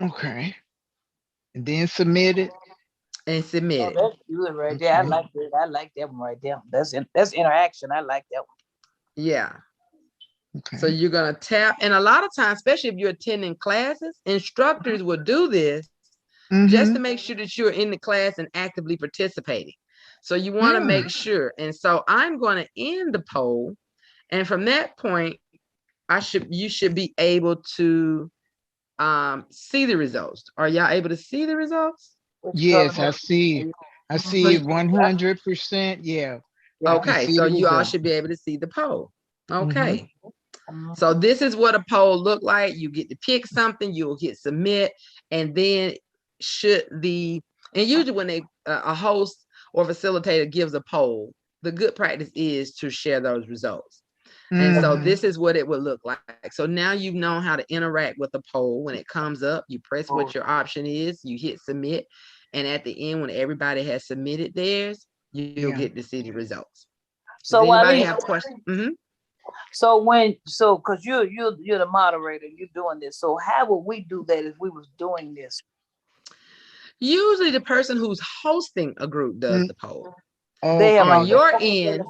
S1: Okay. And then submit it.
S2: And submit it.
S5: That's good right there. I like that. I like that one right there. That's interaction. I like that one.
S2: Yeah.
S1: Okay.
S2: So you're going to tap. And a lot of times, especially if you're attending classes, instructors will do this just to make sure that you're in the class and actively participating. So you want to make sure. And so I'm going to end the poll. And from that point, you should be able to see the results. Are y'all able to see the results?
S1: Yes, I see. I see it 100%. Yeah.
S2: Okay, so you all should be able to see the poll. Okay. So this is what a poll look like. You get to pick something, you'll hit submit, and then and usually when a host or facilitator gives a poll, the good practice is to share those results. And so this is what it would look like. So now you've known how to interact with the poll. When it comes up, you press what your option is, you hit submit. And at the end, when everybody has submitted theirs, you'll get to see the results.
S5: So
S2: does anybody have questions?
S5: So because you're the moderator, you're doing this. So how would we do that if we was doing this?
S2: Usually the person who's hosting a group does the poll.
S5: On
S2: your end,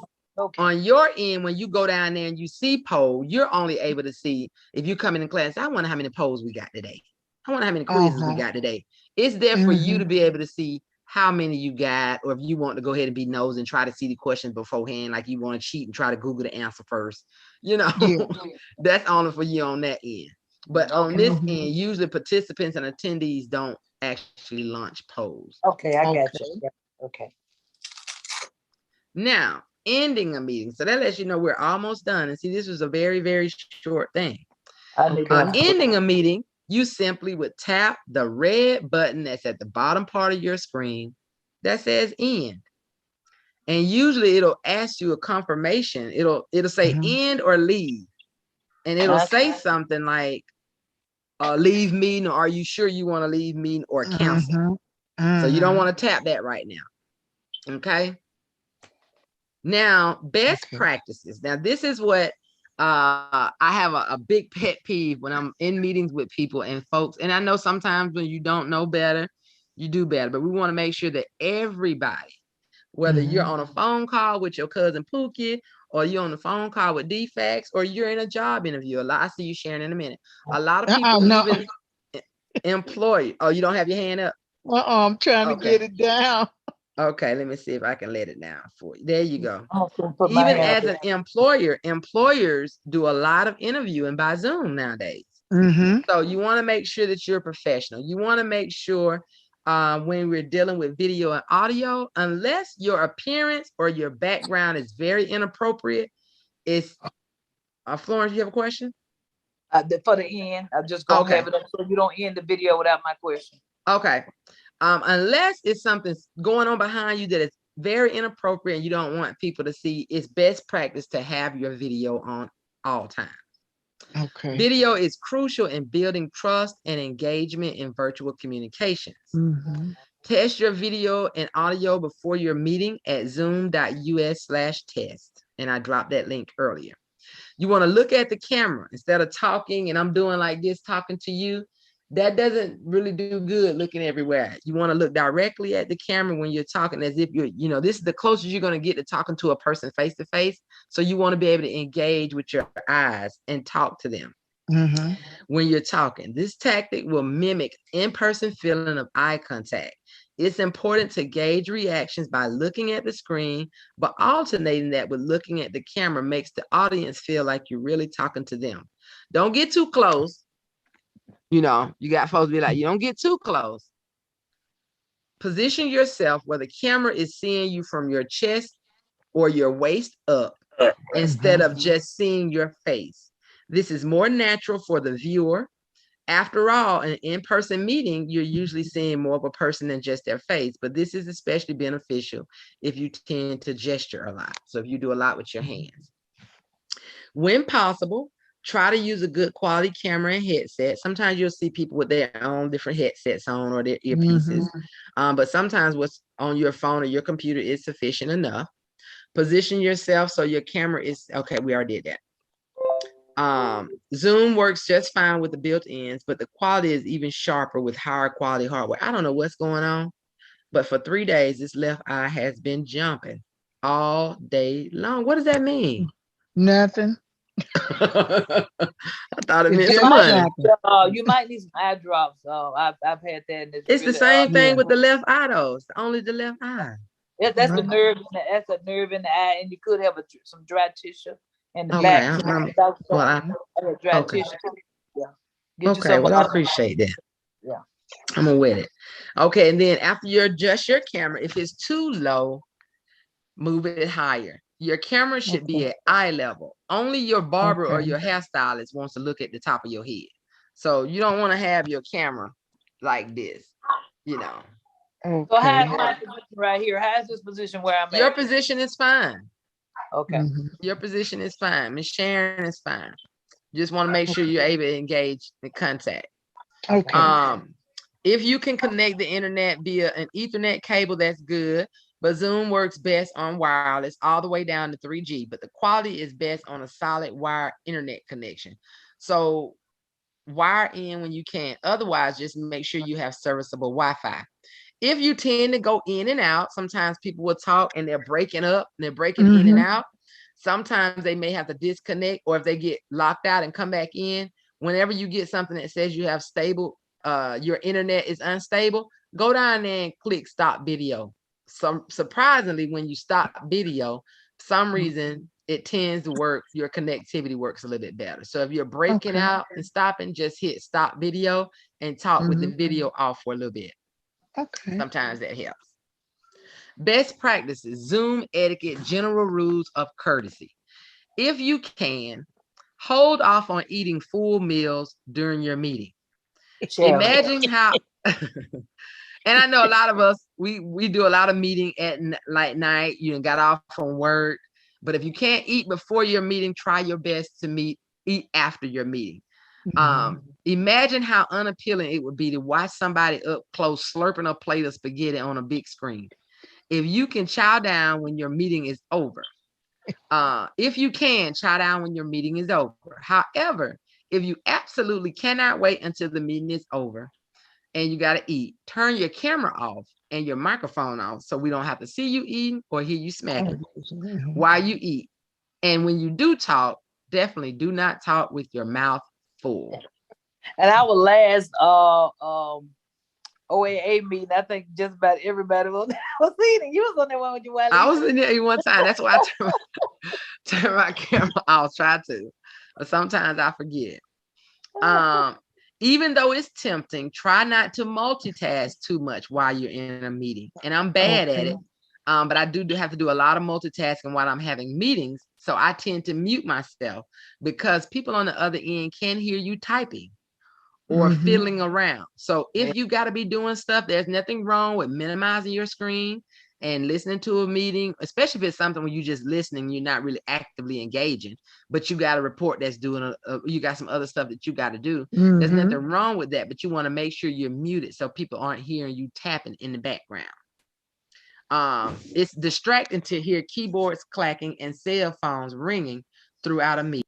S2: when you go down there and you see poll, you're only able to see if you come in class. I wonder how many polls we got today. I wonder how many quizzes we got today. It's there for you to be able to see how many you got, or if you want to go ahead and be nosy and try to see the questions beforehand, like you want to cheat and try to Google the answer first. That's only for you on that end. But on this end, usually participants and attendees don't actually launch polls.
S5: Okay, I got you. Okay.
S2: Now, ending a meeting. So that lets you know we're almost done. And see, this was a very, very short thing. Ending a meeting, you simply would tap the red button that's at the bottom part of your screen that says end. And usually it'll ask you a confirmation. It'll say end or leave. And it'll say something like, leave meeting, or are you sure you want to leave meeting, or cancel. So you don't want to tap that right now. Okay. Now, best practices. Now, this is what I have a big pet peeve when I'm in meetings with people and folks. And I know sometimes when you don't know better, you do better. But we want to make sure that everybody, whether you're on a phone call with your cousin Pookie, or you're on the phone call with DFAX, or you're in a job interview. I see you sharing in a minute. A lot of people even employ. Oh, you don't have your hand up?
S1: I'm trying to get it down.
S2: Okay, let me see if I can let it down for you. There you go. Even as an employer, employers do a lot of interviewing by Zoom nowadays. So you want to make sure that you're professional. You want to make sure when we're dealing with video and audio, unless your appearance or your background is very inappropriate, it's Florence, you have a question?
S5: For the end, I'm just gonna have it up so you don't end the video without my question.
S2: Okay. Unless it's something going on behind you that is very inappropriate and you don't want people to see, it's best practice to have your video on all times.
S1: Okay.
S2: Video is crucial in building trust and engagement in virtual communications. Test your video and audio before your meeting at zoom.us/test. And I dropped that link earlier. You want to look at the camera instead of talking, and I'm doing like this, talking to you. That doesn't really do good looking everywhere. You want to look directly at the camera when you're talking, as if you're, this is the closest you're going to get to talking to a person face to face. So you want to be able to engage with your eyes and talk to them when you're talking. This tactic will mimic in-person feeling of eye contact. It's important to gauge reactions by looking at the screen, but alternating that with looking at the camera makes the audience feel like you're really talking to them. Don't get too close. You got folks be like, you don't get too close. Position yourself where the camera is seeing you from your chest or your waist up instead of just seeing your face. This is more natural for the viewer. After all, an in-person meeting, you're usually seeing more of a person than just their face, but this is especially beneficial if you tend to gesture a lot. So if you do a lot with your hands. When possible, try to use a good quality camera and headset. Sometimes you'll see people with their own different headsets on or their earpieces, but sometimes what's on your phone or your computer is sufficient enough. Position yourself so your camera is, okay, we already did that. Zoom works just fine with the built-ins, but the quality is even sharper with higher quality hardware. I don't know what's going on, but for 3 days, this left eye has been jumping all day long. What does that mean?
S1: Nothing.
S2: I thought it meant some money.
S5: You might need some eye drops. I've had that.
S2: It's really the same thing with the left eye, though. It's only the left eye.
S5: Yeah, that's the nerve. That's a nerve in the eye, and you could have some dry tissue in the back. Dry tissue. Yeah.
S2: Okay. Well, I appreciate that.
S5: Yeah.
S2: I'm gonna with it. Okay, and then after you adjust your camera, if it's too low, move it higher. Your camera should be at eye level. Only your barber or your hairstylist wants to look at the top of your head. So you don't want to have your camera like this,
S5: So how's my position right here? How's this position where I'm at?
S2: Your position is fine.
S5: Okay.
S2: Your position is fine. Miss Sharon is fine. You just want to make sure you're able to engage the contact.
S1: Okay.
S2: If you can connect the internet via an Ethernet cable, that's good. But Zoom works best on wireless all the way down to 3G, but the quality is best on a solid wire internet connection. So wire in when you can. Otherwise, just make sure you have serviceable Wi-Fi. If you tend to go in and out, sometimes people will talk and they're breaking up and they're breaking in and out. Sometimes they may have to disconnect, or if they get locked out and come back in, whenever you get something that says you have stable, your internet is unstable, go down there and click stop video. Surprisingly, when you stop video, for some reason it tends to work. Your connectivity works a little bit better. So if you're breaking out and stopping, just hit stop video and talk with the video off for a little bit.
S1: Okay.
S2: Sometimes that helps. Best practices, Zoom etiquette, general rules of courtesy. If you can, hold off on eating full meals during your meeting. Imagine how. And I know a lot of us, we do a lot of meeting at night, got off from work. But if you can't eat before your meeting, try your best to eat after your meeting. Imagine how unappealing it would be to watch somebody up close slurping a plate of spaghetti on a big screen. If you can chow down when your meeting is over. If you can, chow down when your meeting is over. However, if you absolutely cannot wait until the meeting is over, and you got to eat, turn your camera off and your microphone off so we don't have to see you eating or hear you smacking while you eat. And when you do talk, definitely do not talk with your mouth full.
S5: And our last OAA meeting, I think just about everybody was eating. You was on that one with your wife.
S2: I was in there one time. That's why I turn my camera off. Try to. But sometimes I forget. Even though it's tempting, try not to multitask too much while you're in a meeting. And I'm bad at it, but I do have to do a lot of multitasking while I'm having meetings. So I tend to mute myself because people on the other end can hear you typing or fiddling around. So if you got to be doing stuff, there's nothing wrong with minimizing your screen and listening to a meeting, especially if it's something where you're just listening, you're not really actively engaging, but you got a report that's doing you got some other stuff that you got to do. There's nothing wrong with that, but you want to make sure you're muted so people aren't hearing you tapping in the background. It's distracting to hear keyboards clacking and cell phones ringing throughout a meeting.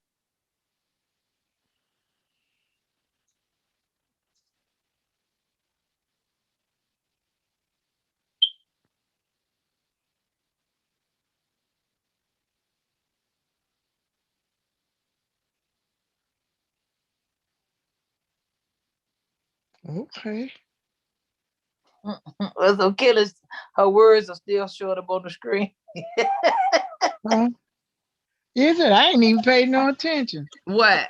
S1: Okay.
S5: Well, so Kelly's, her words are still showing up on the screen.
S1: Is it? I ain't even paid no attention.
S2: What?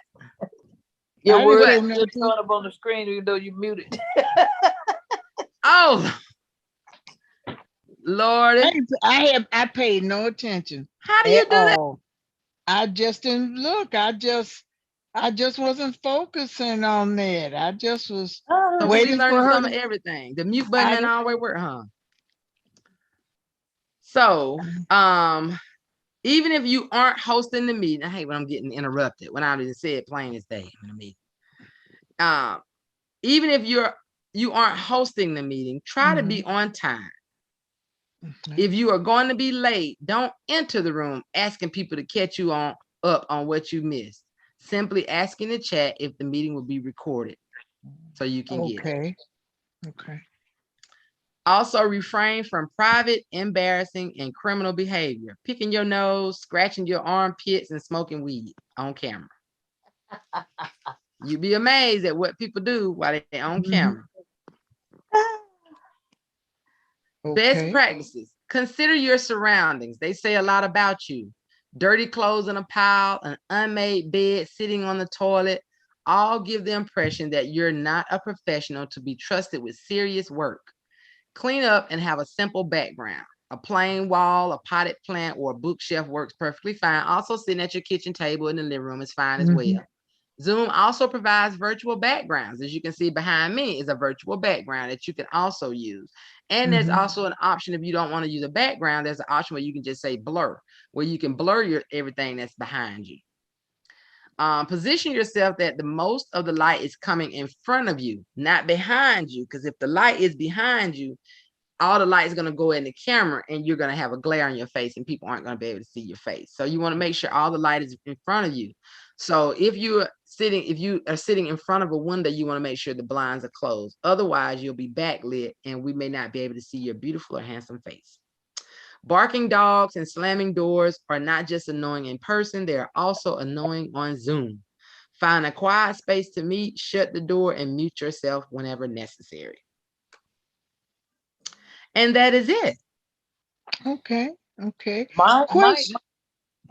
S5: Your words are still showing up on the screen even though you muted.
S2: Oh, Lord.
S1: I paid no attention.
S2: How do you do that?
S1: I just didn't look. I just wasn't focusing on that. I just was waiting for her
S2: some of everything. The mute button didn't always work, huh? So, even if you aren't hosting the meeting, I hate when I'm getting interrupted when I didn't say it plain as day in the meeting. Even if you aren't hosting the meeting, try to be on time. If you are going to be late, don't enter the room asking people to catch you up on what you missed. Simply ask in the chat if the meeting will be recorded so you can get it.
S1: Okay.
S2: Also, refrain from private, embarrassing, and criminal behavior. Picking your nose, scratching your armpits, and smoking weed on camera. You'd be amazed at what people do while they're on camera. Best practices. Consider your surroundings. They say a lot about you. Dirty clothes in a pile, an unmade bed sitting on the toilet, all give the impression that you're not a professional to be trusted with serious work. Clean up and have a simple background. A plain wall, a potted plant, or a bookshelf works perfectly fine. Also, sitting at your kitchen table in the living room is fine as well. Zoom also provides virtual backgrounds. As you can see behind me is a virtual background that you can also use. And there's also an option if you don't want to use a background, there's an option where you can just say blur, where you can blur everything that's behind you. Position yourself that the most of the light is coming in front of you, not behind you. Because if the light is behind you, all the light is going to go in the camera and you're going to have a glare on your face and people aren't going to be able to see your face. So you want to make sure all the light is in front of you. So if you are sitting in front of a window, you want to make sure the blinds are closed. Otherwise, you'll be backlit and we may not be able to see your beautiful or handsome face. Barking dogs and slamming doors are not just annoying in person, they are also annoying on Zoom. Find a quiet space to meet, shut the door, and mute yourself whenever necessary. And that is it.
S1: Okay.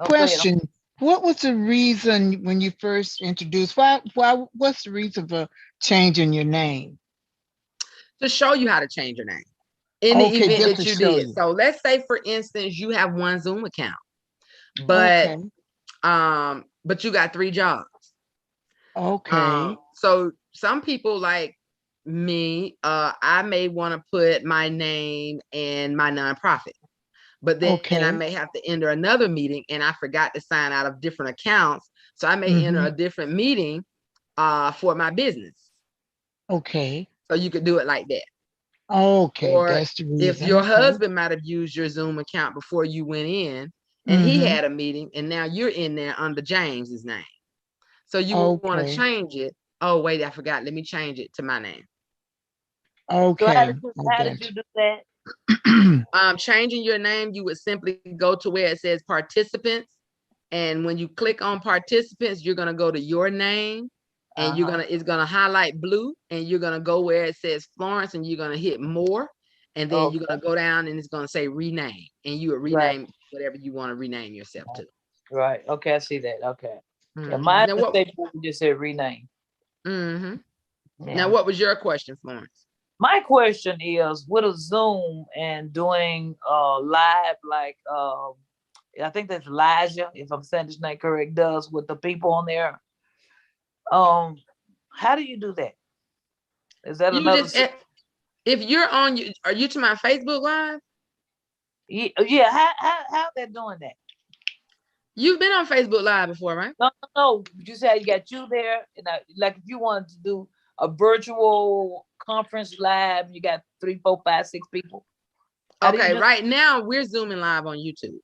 S5: Question.
S1: What was the reason when you first introduced? What's the reason for changing your name?
S2: To show you how to change your name. In the event that you did. So let's say, for instance, you have one Zoom account, but you got 3 jobs.
S1: Okay.
S2: So some people like me, I may want to put my name and my nonprofit, but then I may have to enter another meeting and I forgot to sign out of different accounts. So I may enter a different meeting for my business.
S1: Okay.
S2: So you could do it like that.
S1: Okay,
S2: or
S1: that's the reason.
S2: If your husband might have used your Zoom account before you went in and he had a meeting and now you're in there under James's name. So you want to change it. Oh, wait, I forgot. Let me change it to my name.
S1: Okay.
S5: So how did you do that?
S2: Changing your name, you would simply go to where it says participants. And when you click on participants, you're going to go to your name. And it's gonna highlight blue, and you're gonna go where it says Florence, and you're gonna hit more, and then you're gonna go down, and it's gonna say rename, and you would rename whatever you want to rename yourself to.
S5: Right. Okay, I see that. Okay. And mine just said rename.
S2: Now, what was your question, Florence?
S5: My question is, with a Zoom and doing live, like I think that's Elijah, if I'm saying this name correct, does with the people on there. How do you do that? Is that another?
S2: If you're on, are you to my Facebook Live?
S5: Yeah. How they're doing that?
S2: You've been on Facebook Live before, right?
S5: No. You said you got you there, and like if you wanted to do a virtual conference live, you got 3, 4, 5, 6 people.
S2: Okay, right now we're zooming live on YouTube.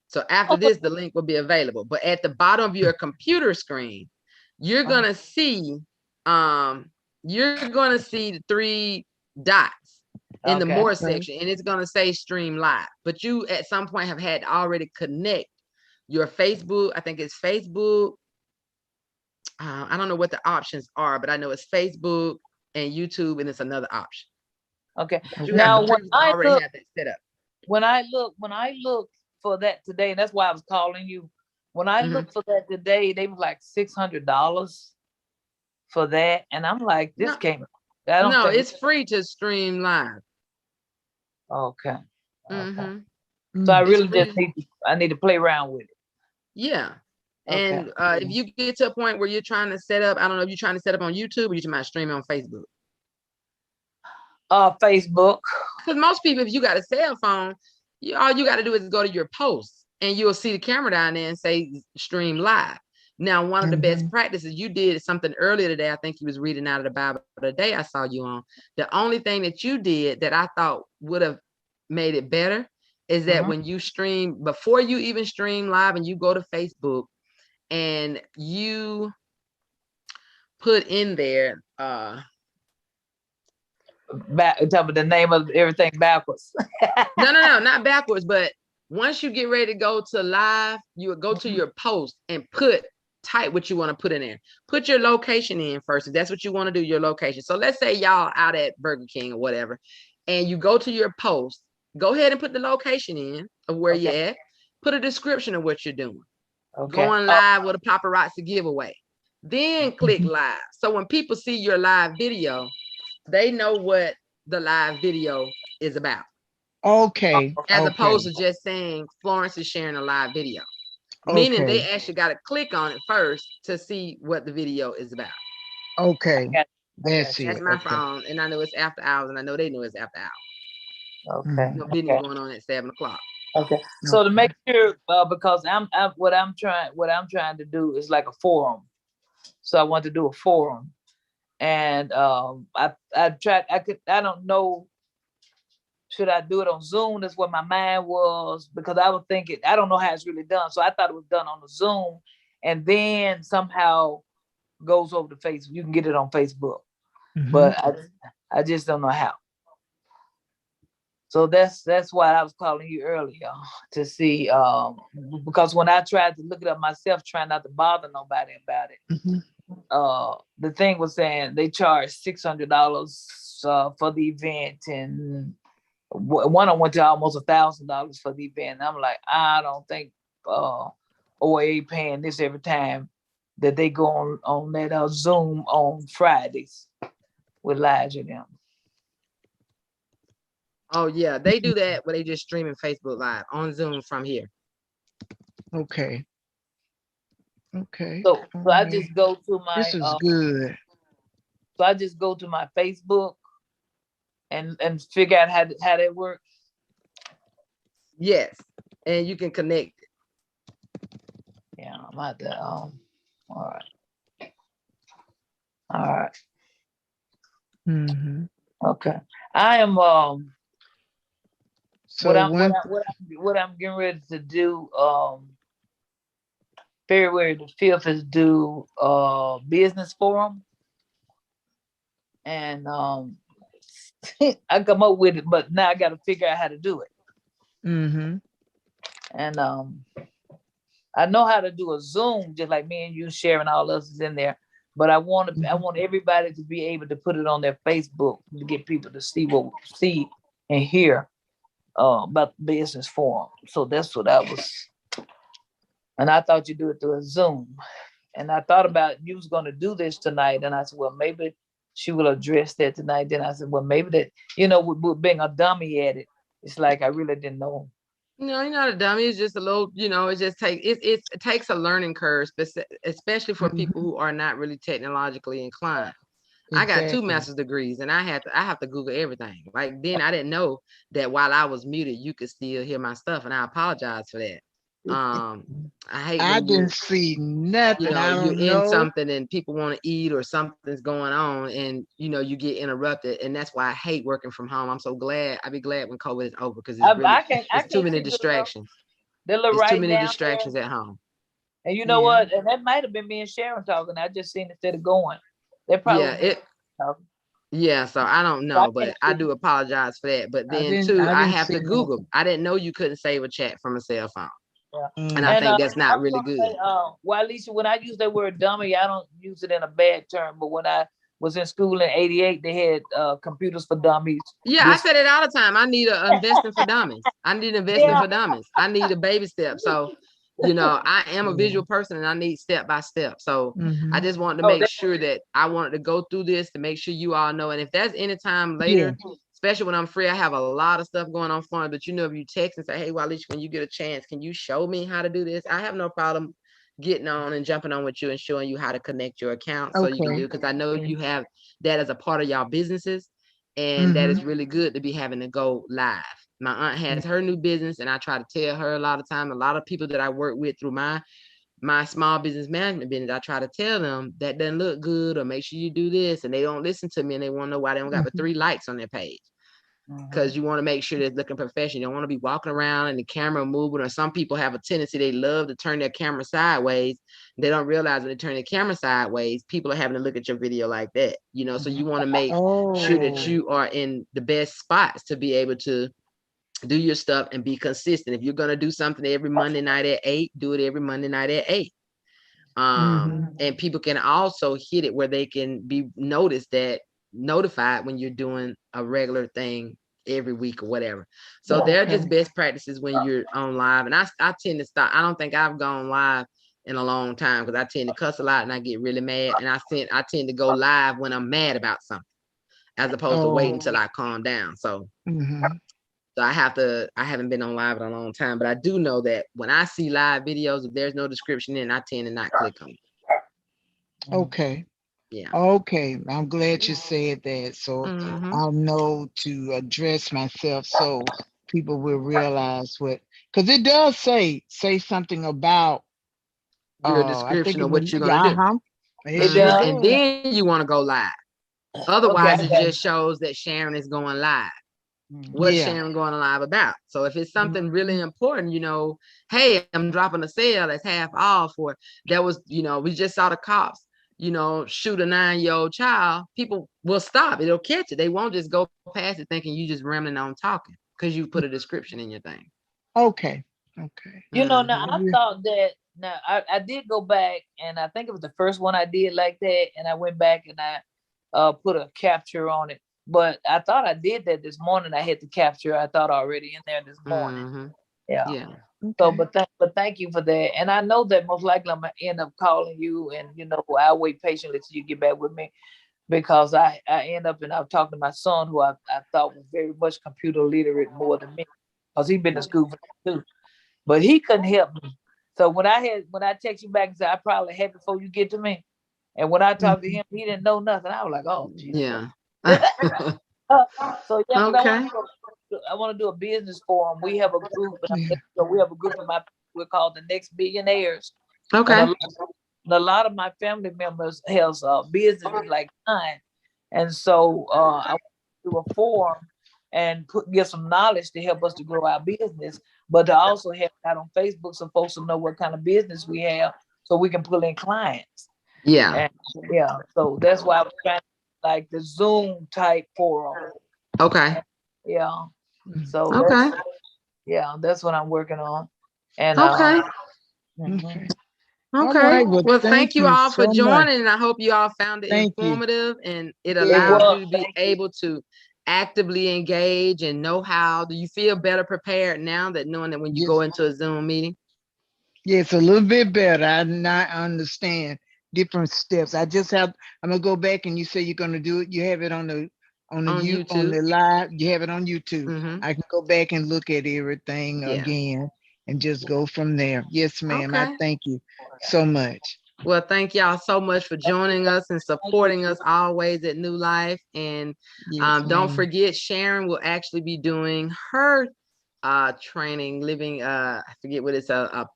S2: So after this, the link will be available. But at the bottom of your computer screen, you're gonna see the 3 dots in the more section, and it's gonna say stream live. But you at some point have had to already connect your Facebook. I think it's Facebook. I don't know what the options are, but I know it's Facebook and YouTube, and it's another option.
S5: Okay.
S2: Now when I already have that set up.
S5: When I look for that today, and that's why I was calling you. When I looked for that today, they were like $600 for that, and I'm like, this came.
S2: No, it's free to stream live.
S5: Okay.
S2: Mm-hmm.
S5: So I really just need to play around with it.
S2: Yeah. And if you get to a point where you're trying to set up, I don't know if you're trying to set up on YouTube or you might stream on Facebook.
S5: Facebook.
S2: Because most people, if you got a cell phone, all you got to do is go to your posts and you'll see the camera down there and say stream live. Now, one of the best practices you did something earlier today. I think you was reading out of the Bible today. I saw you on. The only thing that you did that I thought would have made it better is that when you stream, before you even stream live and you go to Facebook and you put in there
S5: the name of everything backwards.
S2: No, not backwards. But once you get ready to go to live, you would go to your post and type what you want to put in there. Put your location in first. If that's what you want to do, your location. So let's say y'all out at Burger King or whatever, and you go to your post, go ahead and put the location in of where you're at. Put a description of what you're doing. Going live with a paparazzi giveaway. Then click live. So when people see your live video, they know what the live video is about.
S1: Okay.
S2: As opposed to just saying Florence is sharing a live video. Meaning they actually got to click on it first to see what the video is about.
S1: Okay. That's
S2: my phone. And I know it's after hours, and I know they know it's after hours.
S5: Okay.
S2: No business going on at 7 o'clock.
S5: Okay. So to make sure, because what I'm trying to do is like a forum. So I want to do a forum. And I don't know, should I do it on Zoom? That's what my mind was, because I was thinking, I don't know how it's really done. So I thought it was done on the Zoom and then somehow goes over to Facebook. You can get it on Facebook, but I just don't know how. So that's why I was calling you earlier to see, because when I tried to look it up myself, trying not to bother nobody about it, the thing was saying they charge $600 for the event, and one went to almost $1,000 for the event. And I'm like, I don't think OA paying this every time that they go on that Zoom on Fridays with Elijah and them.
S2: Oh yeah, they do that where they just streaming Facebook Live on Zoom from here.
S1: Okay.
S5: So I just go to my.
S1: This is good.
S5: So I just go to my Facebook and figure out how that works.
S2: Yes, and you can connect it.
S5: Yeah, I'm at the all right. Okay, I am
S1: So
S5: what I'm getting ready to do February the 5th is do business forum, and I come up with it, but now I got to figure out how to do it. And I know how to do a Zoom, just like me and you sharing all us is in there. But I want everybody to be able to put it on their Facebook to get people to see and hear about the business forum. So that's what I was. And I thought you do it through a Zoom. And I thought about you was going to do this tonight. And I said, well, maybe she will address that tonight. Then I said, well, maybe that, with being a dummy at it, it's like I really didn't know.
S2: No, you're not a dummy. It's just a little, it just it takes a learning curve, especially for people who are not really technologically inclined. I got 2
S1: Exactly.
S2: master's degrees, and I have to Google everything. Like then I didn't know that while I was muted, you could still hear my stuff, and I apologize for that. I hate
S1: I
S2: when
S1: didn't see nothing. I
S2: you're
S1: don't
S2: in
S1: know.
S2: something and people want to eat or something's going on, and you get interrupted, and that's why I hate working from home. I'm so glad. I'll be glad when COVID is over because it's too many distractions.
S3: They look
S2: It's too
S3: right
S2: many
S3: down
S2: distractions
S3: there.
S2: at home.
S3: And you know what? And that might have been me and Sharon talking. I just seen instead of going. They probably talking.
S2: Yeah, so I don't know, but I do apologize for that. But then too, I have to Google. I didn't know you couldn't save a chat from a cell phone.
S3: Yeah.
S2: And I think that's not really good.
S3: Well, Alicia, when I use that word dummy, I don't use it in a bad term. But when I was in school in '88, they had computers for dummies.
S2: Yeah, I said it all the time. I need an investing for dummies. I need investing for dummies. I need a baby step. So, I am a visual person and I need step by step. So I just wanted to make sure that I wanted to go through this to make sure you all know. And if there's any time later, especially when I'm free, I have a lot of stuff going on for me. But if you text and say, hey, Alicia, when you get a chance, can you show me how to do this? I have no problem getting on and jumping on with you and showing you how to connect your account so you can do, because I know you have that as a part of y'all businesses. And that is really good to be having to go live. My aunt has her new business, and I try to tell her a lot of time, a lot of people that I work with through my small business management business, I try to tell them that doesn't look good, or make sure you do this, and they don't listen to me, and they want to know why they don't got but 3 likes on their page. Because you want to make sure that it's looking professional. You don't want to be walking around and the camera moving, or some people have a tendency, they love to turn their camera sideways. They don't realize when they turn their camera sideways, people are having to look at your video like that, so you want to make sure that you are in the best spots to be able to do your stuff and be consistent. If you're going to do something every Monday night at 8, do it every Monday night at 8. And people can also hit it where they can be notified when you're doing a regular thing every week or whatever. So they're just best practices when you're on live. And I tend to stop. I don't think I've gone live in a long time because I tend to cuss a lot and I get really mad. And I tend to go live when I'm mad about something, as opposed to waiting until I calm down. So so I haven't been on live in a long time, but I do know that when I see live videos, if there's no description in, I tend to not click on it.
S1: Okay.
S2: Yeah.
S1: Okay. I'm glad you said that. So I'll know to address myself so people will realize because it does say something about
S2: your description of what you're going to do.
S1: And
S2: then you want to go live. Otherwise, it just shows that Sharon is going live. What's Sharon going live about? So if it's something really important, hey, I'm dropping a sale that's half off, or that was, we just saw the cops, shoot a 9-year-old child, people will stop. It'll catch it. They won't just go past it thinking you just rambling on talking because you put a description in your thing.
S1: Okay.
S3: Now I thought that, I did go back, and I think it was the first one I did like that, and I went back and I put a capture on it. But I thought I did that this morning. I hit the capture. I thought already in there this morning. Yeah. So, but thank you for that. And I know that most likely I'm gonna end up calling you, and I'll wait patiently till you get back with me, because I end up and I've talked to my son, who I thought was very much computer literate more than me, because he's been to school for that too, but he couldn't help me. So when I text you back and said I probably had before you get to me, and when I talked to him, he didn't know nothing. I was like, oh, Jesus.
S2: Yeah.
S3: So okay. I want to do a business forum. We have a group. We have a group of we're called the Next Billionaires.
S2: Okay.
S3: And a lot of my family members has businesses like mine, and so I want to do a forum and get some knowledge to help us to grow our business, but to also have it out on Facebook so folks will know what kind of business we have, so we can pull in clients.
S2: Yeah.
S3: And, so that's why I was trying to like the Zoom type forum.
S2: Okay.
S3: Yeah. So that's what I'm working on. And
S2: okay.
S1: Okay.
S2: Well, thank you all for joining, and I hope you all found it informative, and it allows you to be able to actively engage and know how. Do you feel better prepared now that knowing that when you go into a Zoom meeting?
S1: Yes, a little bit better. I not understand different steps. I'm gonna go back, and you say you're gonna do it. You have it on YouTube. On the live. You have it on YouTube. I can go back and look at everything again and just go from there. Yes, ma'am. I thank you so much.
S2: Well, thank y'all so much for joining us and supporting us always at New Life. And don't forget, Sharon will actually be doing her training, living I forget what it's a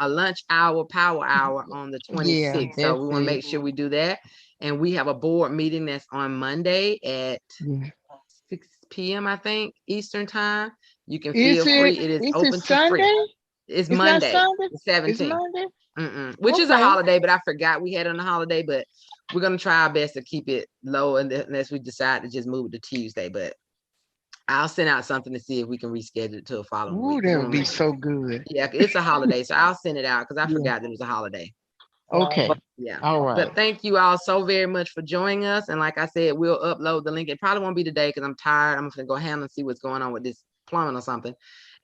S2: lunch hour, power hour on the 26th. So we want to make sure we do that. And we have a board meeting that's on Monday at 6 p.m. I think Eastern time. You can feel free. It is open to free. It's Monday, the 17th. Which is a holiday, but I forgot we had it on a holiday, but we're going to try our best to keep it low unless we decide to just move it to Tuesday. But I'll send out something to see if we can reschedule it to a following week.
S1: That would be so good.
S2: Yeah, it's a holiday, so I'll send it out because I forgot that it was a holiday.
S1: Okay.
S2: Yeah.
S1: All right.
S2: But thank you all so very much for joining us. And like I said, we'll upload the link. It probably won't be today because I'm tired. I'm going to go handle and see what's going on with this plumbing or something.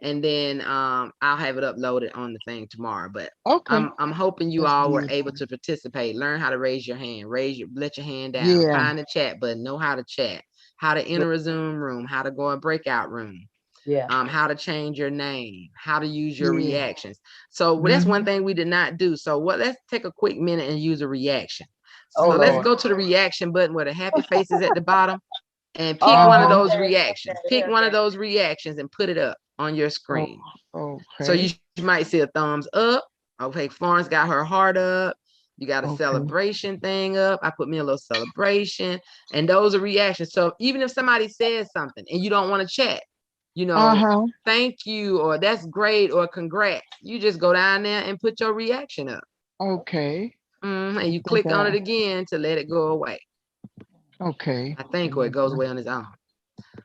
S2: And then I'll have it uploaded on the thing tomorrow. But I'm hoping you all were able to participate. Learn how to raise your hand. Let your hand down. Find the chat button. Know how to chat. How to enter a Zoom room. How to go in breakout room. How to change your name. How to use your reactions. So that's one thing we did not do. So let's take a quick minute and use a reaction. So let's go to the reaction button where the happy face is at the bottom and pick one of those reactions. Pick one of those reactions and put it up on your screen. So you might see a thumbs up. Okay, Florence got her heart up. You got a celebration thing up. I put me a little celebration. And those are reactions. So even if somebody says something and you don't want to chat, thank you, or that's great, or congrats, you just go down there and put your reaction up.
S1: Okay.
S2: And you click on it again to let it go away.
S1: Okay.
S2: I think, or it goes away on its own.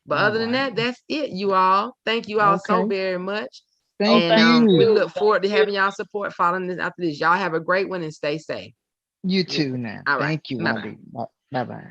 S2: But other than that, that's it, you all. Thank you all so very much.
S1: Thank you.
S2: We look forward to having y'all support following this after this. Y'all have a great one and stay safe.
S1: You too now.
S2: All right.
S1: Thank you, Wendy. Bye-bye.